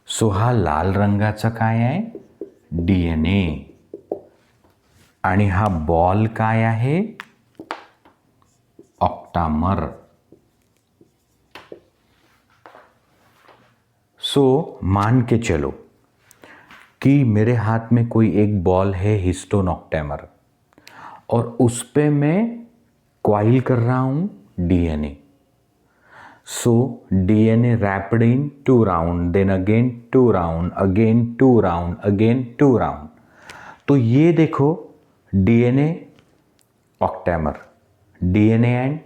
सो हा लाल रंगाचा काय आहे? डीएनए. आणि हा बॉल काय आहे? ऑक्टामर. सो मान के चलो कि मेरे हाथ में कोई एक बॉल है हिस्टोन ऑक्टेमर और उस पे मैं क्वाइल कर रहा हूं DNA. So DNA wrapped in 2 round, then again 2 round, again 2 round, again 2 round. तो ये देखो DNA octamer, DNA and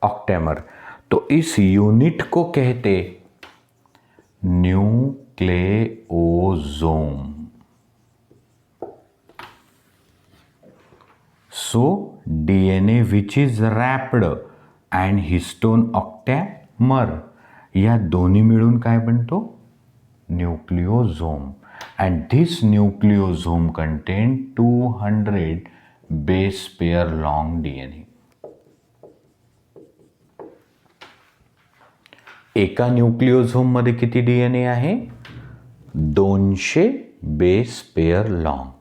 octamer. तो इस यूनिट को कहते nucleosome. So DNA which is wrapped and histone octamer या दोन्ही मिळून काय बनतो? Nucleosome. And this nucleosome contain 200 base pair long DNA. एका न्यूक्लियोसोम मध्ये किती डीएनए आहे? 200 बेस पेयर लॉन्ग.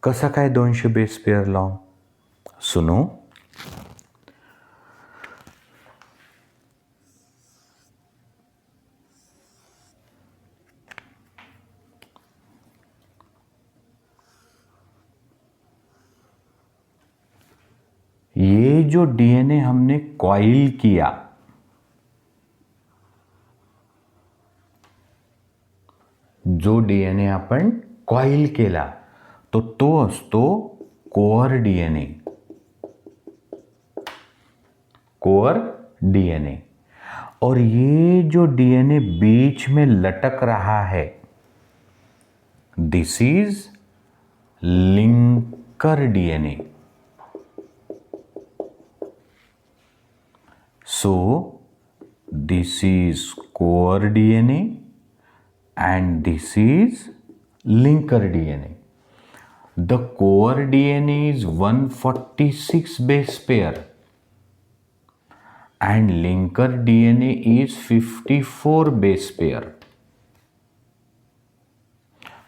कसा काय 200 बेस पेयर लॉन्ग? सुनो, ये जो डीएनए हमने कॉइल किया, जो डीएनए आपण कॉइल केला तो असतो कोअर डीएनए. Core DNA. और ये जो डीएनए बीच में लटक रहा है, this is linker DNA. So this is core DNA and this is linker DNA. The core DNA is 146 base pair and linker DNA is 54 base pair.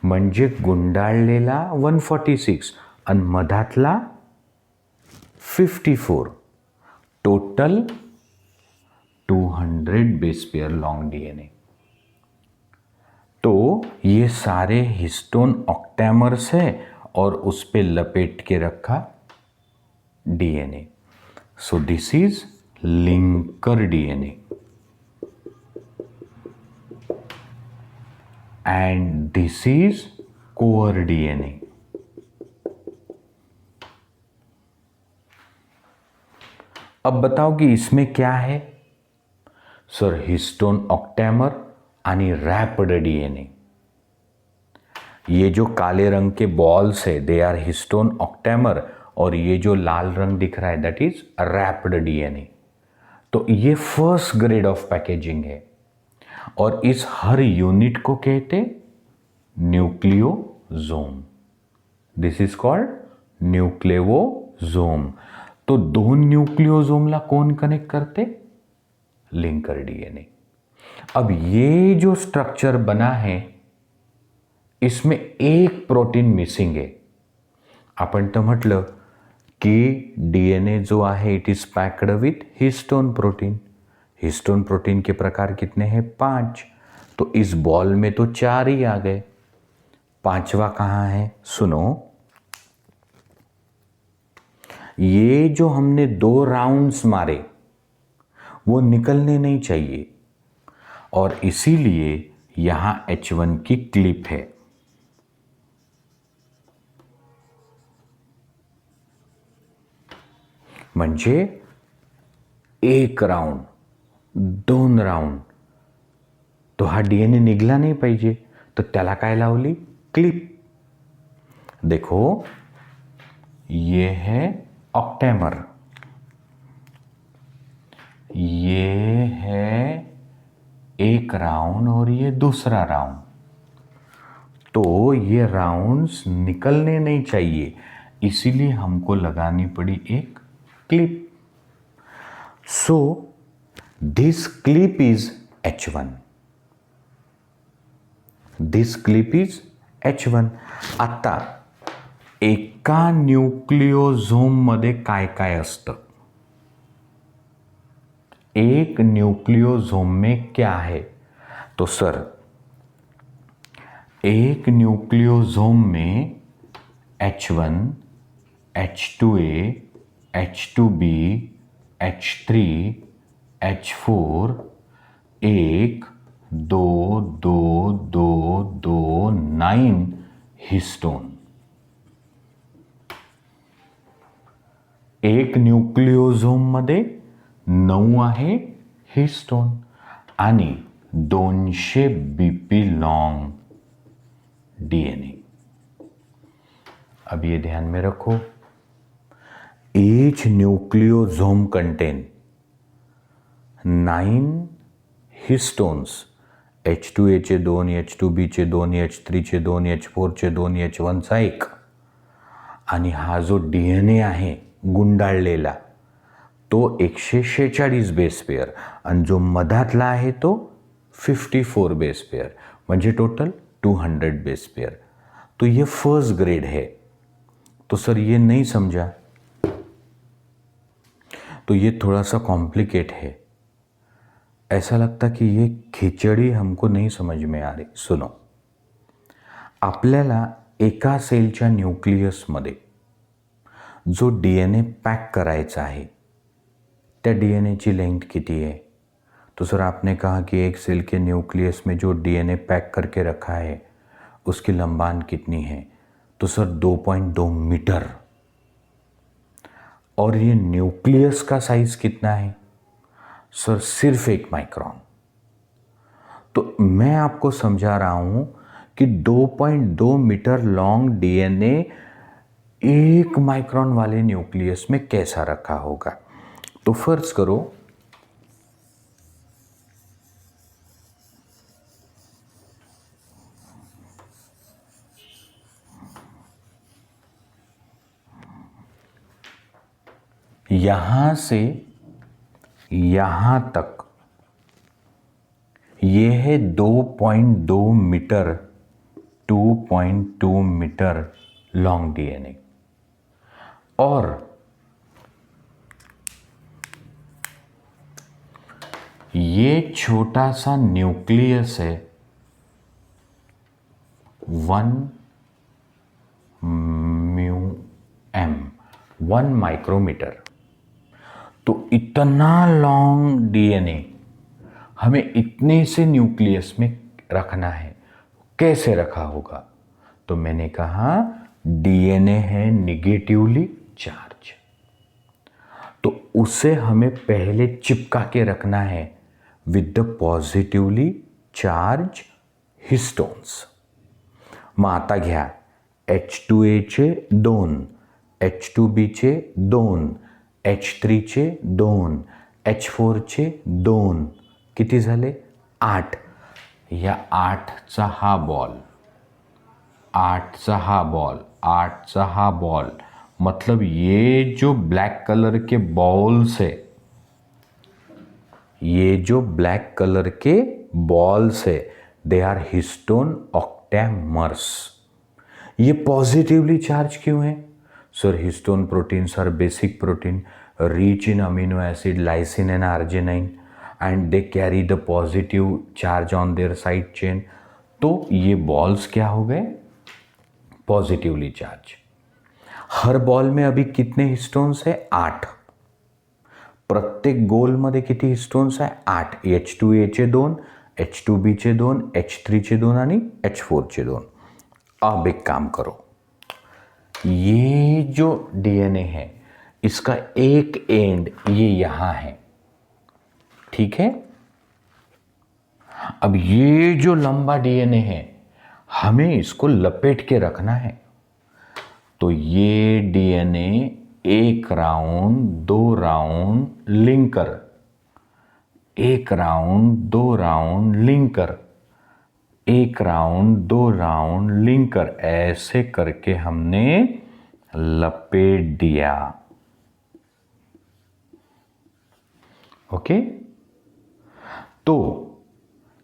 म्हणजे गुंडाळलेला 146 आणि मधातला 54. Total 200 base pair long DNA. तो ये सारे histone ऑक्टेमर्स है और उस पे लपेट के रखा DNA. So this is linker DNA and this is core DNA. अब बताओ कि इसमें क्या है? सर हिस्टोन ऑक्टेमर आणि रैप्ड डीएनए। ये जो काले रंग के बॉल्स है दे आर हिस्टोन ऑक्टेमर और ये जो लाल रंग दिख रहा है दैट इज रैप्ड डीएनए। तो ये फर्स्ट ग्रेड ऑफ पैकेजिंग है और इस हर यूनिट को कहते nucleosome. This is called nucleosome. तो दोन न्यूक्लियोसोमला कोण कनेक्ट करते? Linker DNA. अब ये जो स्ट्रक्चर बना है इसमें एक प्रोटीन मिसिंग आहे। आपण तर म्हटलं की डीएनए जो आहे it is packed with histone protein. Histone protein के प्रकार कितने हैं? 5। तो इस बॉल में तो 4 ही आ गए, 5वां कहाँ है? सुनो, ये जो हमने 2 राउंड्स मारे वो निकलने नहीं चाहिए और इसीलिए यहां H1 की क्लिप है। म्हणजे 1 राउंड 2 राउंड तो हा डीएनए निघला नाही पाहिजे, तर त्याला काय लावली? क्लिप। देखो ये है ऑक्टेमर, ये है एक राउंड और ये दूसरा राउंड। तो ये राउंड्स निकलने नहीं चाहिए, इसीलिए हमको लगानी पड़ी एक clip. So this clip is H1। This clip is H1। आता एका न्यूक्लियोसोम मध्ये काय काय असतं? एक न्यूक्लियोसोम में क्या है? तो सर एक न्यूक्लियोसोम में H1, H2A, H2B, H3, H4, 1, 2, 2, 2, 2, 9 histone. एक न्यूक्लियोसोम मध्ये 9 आहे हिस्टोन आणि 200 बीपी लॉन्ग डीएनए। अब ये ध्यान में रखो, each nucleosome contain 9 histones, H2A चे 2, H2B चे 2, H3 चे 2, H4 चे 2, H1 चा 1 आणि हा जो डीएनए आहे गुंडाळलेला तो 146 बेस पेयर आणि जो मधातला आहे तो 54 बेस पेयर, म्हणजे टोटल 200 बेस पेयर। तो ये फर्स्ट ग्रेड है। तो सर ये नहीं समझा, तो ये थोड़ा सा कॉम्प्लिकेट है। ऐसा लगता कि ये खिचड़ी हमको नहीं समझ में आ रही। सुनो, आपल्याला एका सेलच्या न्यूक्लियसमध्ये जो डीएनए पॅक करायचा आहे त्या डीएनएची लेंथ किती है? तो सर आपने कहा कि एक सेल के न्यूक्लियस में जो डीएनए पैक करके रखा है उसकी लंबान कितनी है? तो सर 2.2 मीटर। और ये न्यूक्लियस का साइज कितना है? सर सिर्फ 1 माइक्रोन। तो मैं आपको समझा रहा हूं कि 2.2 मीटर लॉन्ग डीएनए 1 माइक्रोन वाले न्यूक्लियस में कैसा रखा होगा? तो फर्ज करो यहां से यहां तक ये है 2.2 मीटर, 2.2 मीटर लॉन्ग डीएनए और ये छोटा सा न्यूक्लियस है 1 μm 1 माइक्रोमीटर। तो इतना लॉन्ग डीएनए हमें इतने से न्यूक्लियस में रखना है, कैसे रखा होगा? तो मैंने कहा डीएनए है निगेटिवली चार्ज, तो उसे हमें पहले चिपका के रखना है with the positively charged histones. मग आता घ्या H2A चे 2, H2B चे 2, H3 चे 2, H4 चे 2, किती झाले? 8. या 8चा हा बॉल, 8चा हा बॉल, 8चा हा बॉल, मतलब ये जो ब्लैक कलर के बॉल्स है, ये जो ब्लैक कलर के बॉल्स है, दे आर हिस्टोन ऑक्टेमर्स। ये पॉजिटिवली चार्ज क्यों है? Sir histone proteins are basic protein rich in amino acid lysine and arginine and they carry the positive charge on their side chain. तो ये balls क्या हो गए? Positively charge. हर ball में अभी कितने हिस्टोन्स है? 8। प्रत्येक गोलमध्ये किती हिस्टोन्स आहे? 8। H2A चे 2, H2B चे 2, H3 चे 2 आणि H4 चे 2। अब एक काम करो, ये जो डीएनए है इसका एक एंड ये यहां है, ठीक है? अब ये जो लंबा डीएनए है हमें इसको लपेट के रखना है। तो ये DNA 1 round 2 round linker, 1 round 2 round linker, 1 round 2 round linker, ऐसे करके हमने लपेट दिया। ओके, तो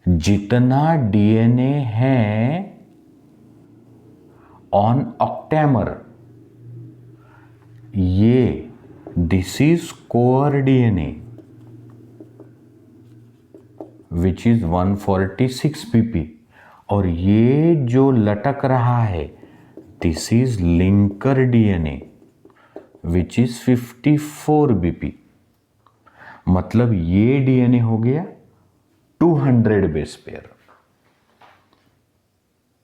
जितना डीएनए है ऑन ऑक्टेमर, ये this is core DNA which is 146 pp, और ये जो लटक रहा है this is linker DNA which is 54 bp। मतलब ये डीएनए हो गया 200 बेस पेयर।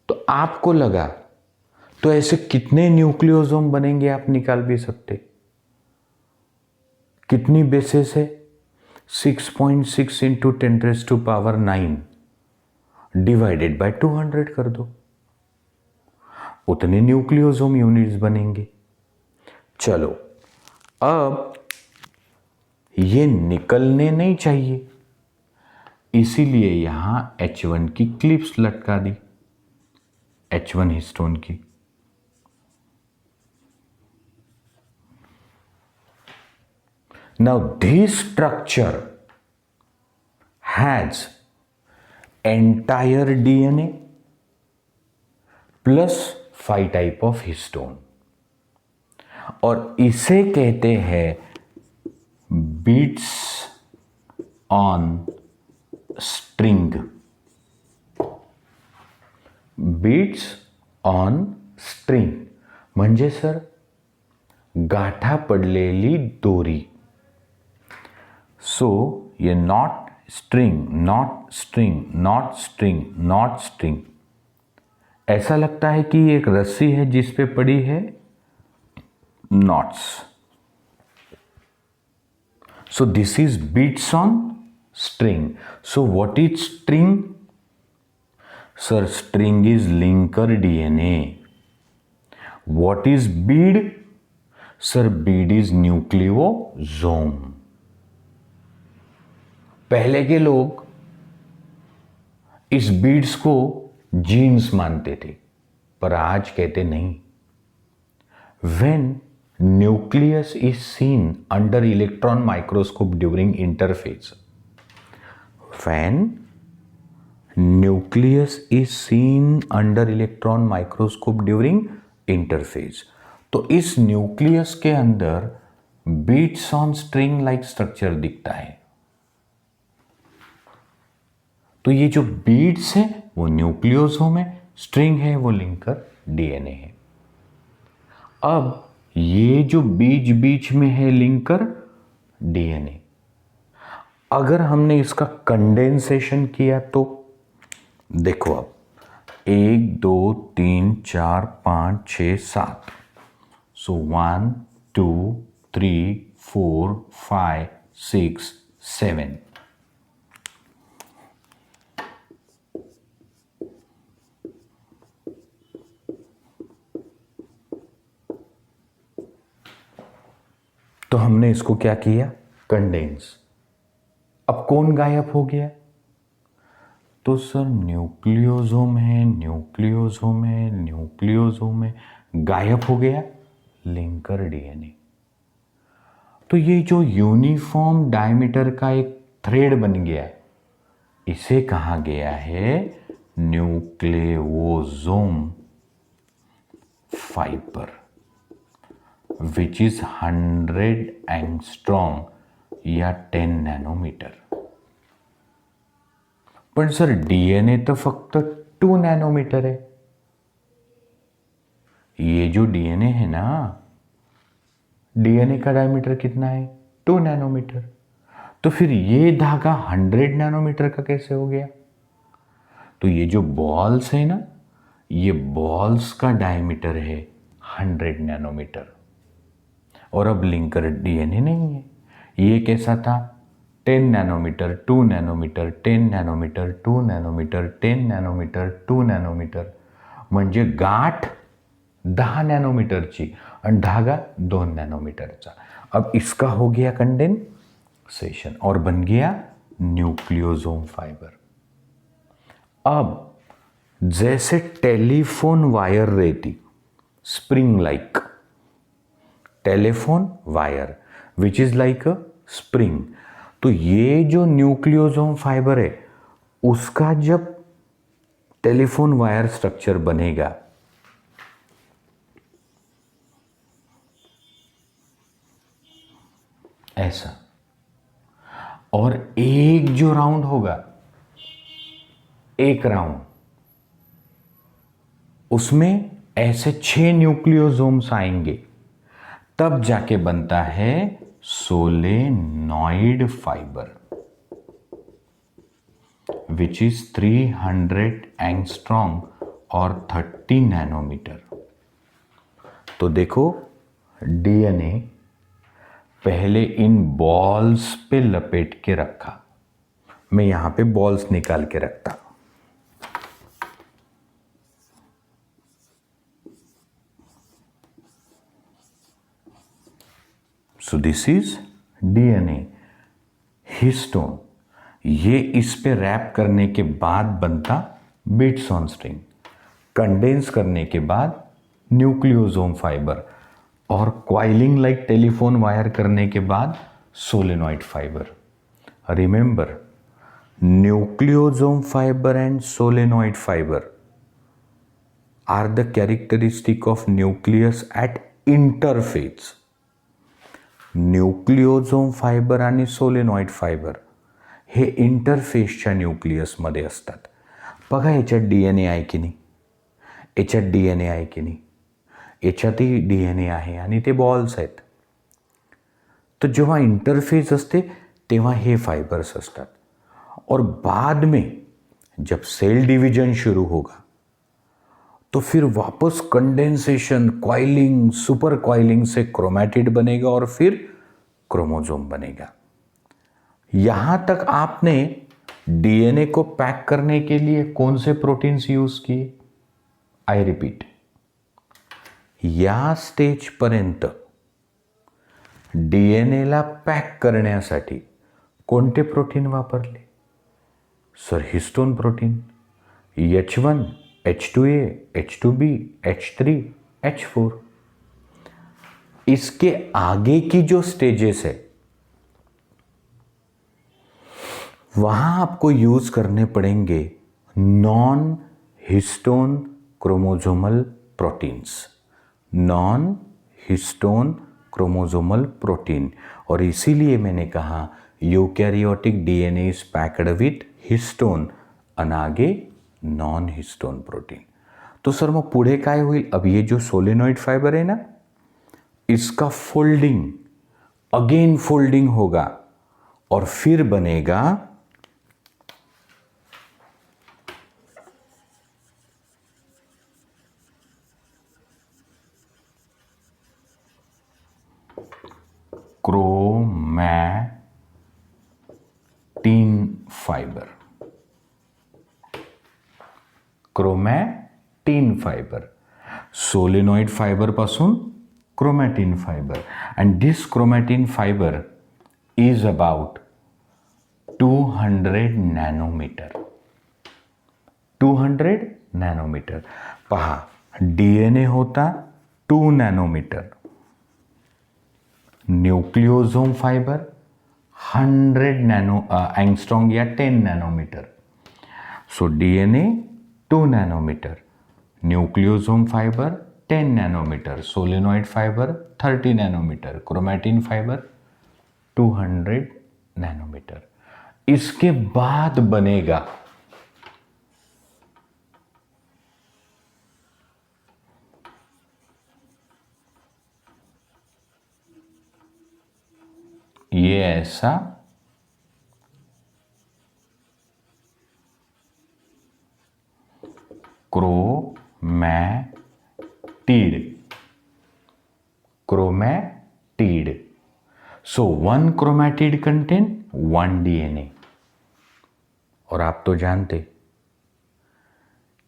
तो आपको लगा तो ऐसे कितने न्यूक्लियोसोम बनेंगे आप निकाल भी सकते। कितनी बेसेस है? 6.6 इंटू 10⁻⁹ डिवाइडेड बाय 200 कर दो, उतने न्यूक्लियोसोम यूनिट्स बनेंगे। चलो अब ये निकलने नहीं चाहिए, इसीलिए यहां H1 की क्लिप्स लटका दी, H1 हिस्टोन की। Now this structure has entire DNA plus 5 type of histone, और इसे कहते हैं beads on string. Beads on string म्हणजे सर गाठा पडलेली दोरी। सो ये knot string, knot string, knot string, knot string, ऐसा लगता है कि एक रस्सी है जिस पे पड़ी है knots. So this is beads on string. So what is string? Sir string is linker DNA. What is bead? Sir bead is nucleosome. पहले के लोग इस बीड्स को जीन्स मानते थे, पर आज कहते नहीं। When nucleus is seen under electron microscope during interphase, when nucleus is seen under electron microscope during interphase, तो इस न्यूक्लियस के अंदर beads on string like structure दिखता है। तो ये जो बीड्स है वो न्यूक्लियोसोम है, स्ट्रिंग है वो लिंकर डीएनए है। अब ये जो बीच बीच में है लिंकर डीएनए, अगर हमने इसका कंडेंसेशन किया तो देखो अब 1 2 3 4 5 6 7, सो 1 2 3 4 5 6 7। तो हमने इसको क्या किया, कंडेंस। अब कौन गायब हो गया, तो सर न्यूक्लियोसोम है, न्यूक्लियोसोम है, न्यूक्लियोसोम है, गायब हो गया लिंकर डीएनए। तो ये जो यूनिफॉर्म डायमीटर का एक थ्रेड बन गया, इसे कहा गया है nucleosome fibre, which is 100 angstrom या 10 नैनोमीटर। पण सर डीएनए तो फक्त 2 नैनोमीटर है। ये जो डीएनए है ना, डीएनए का डायमीटर कितना है, 2 नैनोमीटर। तो फिर ये धागा 100 नैनोमीटर का कैसे हो गया। तो ये जो बॉल्स है ना, ये बॉल्स का डायमीटर है 100 नैनोमीटर, और अब लिंकर डीएनए नहीं है। ये कैसा था, 10 nanometre, 2 nanometre, 10 nanometre, 2 nanometre, 10 nanometre, 2 nanometre, म्हणजे गाठ 10 नॅनोमीटरची आणि धागा 2 नॅनोमीटरचा। अब इसका हो गया कंडेंसेशन और बन गया न्यूक्लियोसोम फाइबर। अब जैसे टेलीफोन वायर रहती, spring like, telephone wire which is like a spring, तो ये जो न्यूक्लियोसोम फाइबर है उसका जब टेलीफोन वायर स्ट्रक्चर बनेगा, ऐसा, और एक जो राउंड होगा, एक राउंड, उसमें ऐसे 6 न्यूक्लियोसोम्स आएंगे, तब जाके बनता है solenoid fibre, which is 300 angstrom और 30 नैनोमीटर। तो देखो डीएनए पहले इन बॉल्स पे लपेट के रखा, मैं यहां पे बॉल्स निकाल के रखता, सो दिस इज डीएनए, हिस्टोन। ये इस पे रैप करने के बाद बनता बिट्स ऑन स्ट्रिंग, कंडेंस करने के बाद न्यूक्लियोसोम फाइबर, और क्वाइलिंग लाइक टेलीफोन वायर करने के बाद solenoid fibre. Remember, nucleosome fibre and solenoid fibre are the characteristic of nucleus at interphase. Nucleosome fibre आणि सोलेनॉइड फायबर हे इंटरफेसच्या न्यूक्लियसमध्ये असतात। बघा याच्यात डीएनए आहे की नाही, याच्यात डीएनए आहे की नाही, याच्यातही डीएनए आहे आणि ते बॉल्स आहेत। तो जेव्हा इंटरफेस असते तेव्हा हे फाइबर्स असतात, और बाद में जब सेल डिवीजन शुरू होगा तो फिर वापस कंडेंसेशन, क्वाइलिंग, सुपर क्वाइलिंग से क्रोमैटिड बनेगा और फिर क्रोमोसोम बनेगा। यहां तक आपने डीएनए को पैक करने के लिए कौन से प्रोटीन्स यूज किए? आई रिपीट, या स्टेज पर्यंत डीएनएला पॅक करण्यासाठी कोणते प्रोटीन वापरले? Sir histone protein, H1, H2A, H2B, H3, H4। इसके आगे की जो स्टेजेस है वहां आपको यूज करने पड़ेंगे non histone chromosomal proteins, non histone chromosomal protein. और इसीलिए मैंने कहा eukaryotic DNA is packed with histone आणि आगे नॉन हिस्टोन प्रोटीन. तो सर मग पुढे काय होईल? अब ये जो सोलेनॉइड फाइबर है ना, इसका फोल्डिंग, अगेन फोल्डिंग होगा और फिर बनेगा chromatin fibre. Chromatin fibre, solenoid fibre पासून chromatin fibre. And this chromatin fibre is about 200 nanometre. 200 nanometre. पहा, DNA होता 2 नॅनोमीटर, न्यूक्लियोसोम फायबर 100 एंगस्ट्रॉम या 10 nanometre. So DNA 2 nanometre, nucleosome fibre 10 nanometre, solenoid fibre 30 nanometre, chromatin fibre 200 nanometre. इसके बाद बनेगा ये ऐसा chromatid. So 1 chromatid contain 1 DNA. और आप तो जानते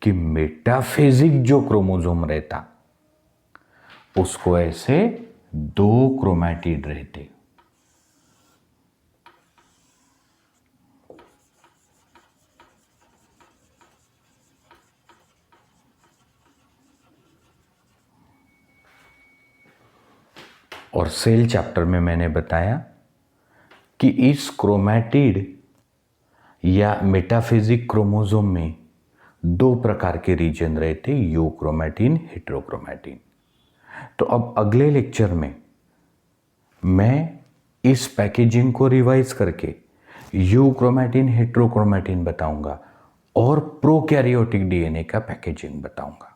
कि मेटाफेजिक जो क्रोमोसोम रहता उसको ऐसे 2 क्रोमैटिड रहते. और सेल चैप्टर में मैंने बताया कि इस क्रोमैटिड या मेटाफेजिक क्रोमोसोम में 2 प्रकार के रीजन रहते, यूक्रोमैटिन, हेट्रोक्रोमैटिन. तो अब अगले लेक्चर में मैं इस पैकेजिंग को रिवाइज करके यूक्रोमैटिन, हेट्रोक्रोमैटिन बताऊंगा और प्रोकैरियोटिक DNA का पैकेजिंग बताऊंगा.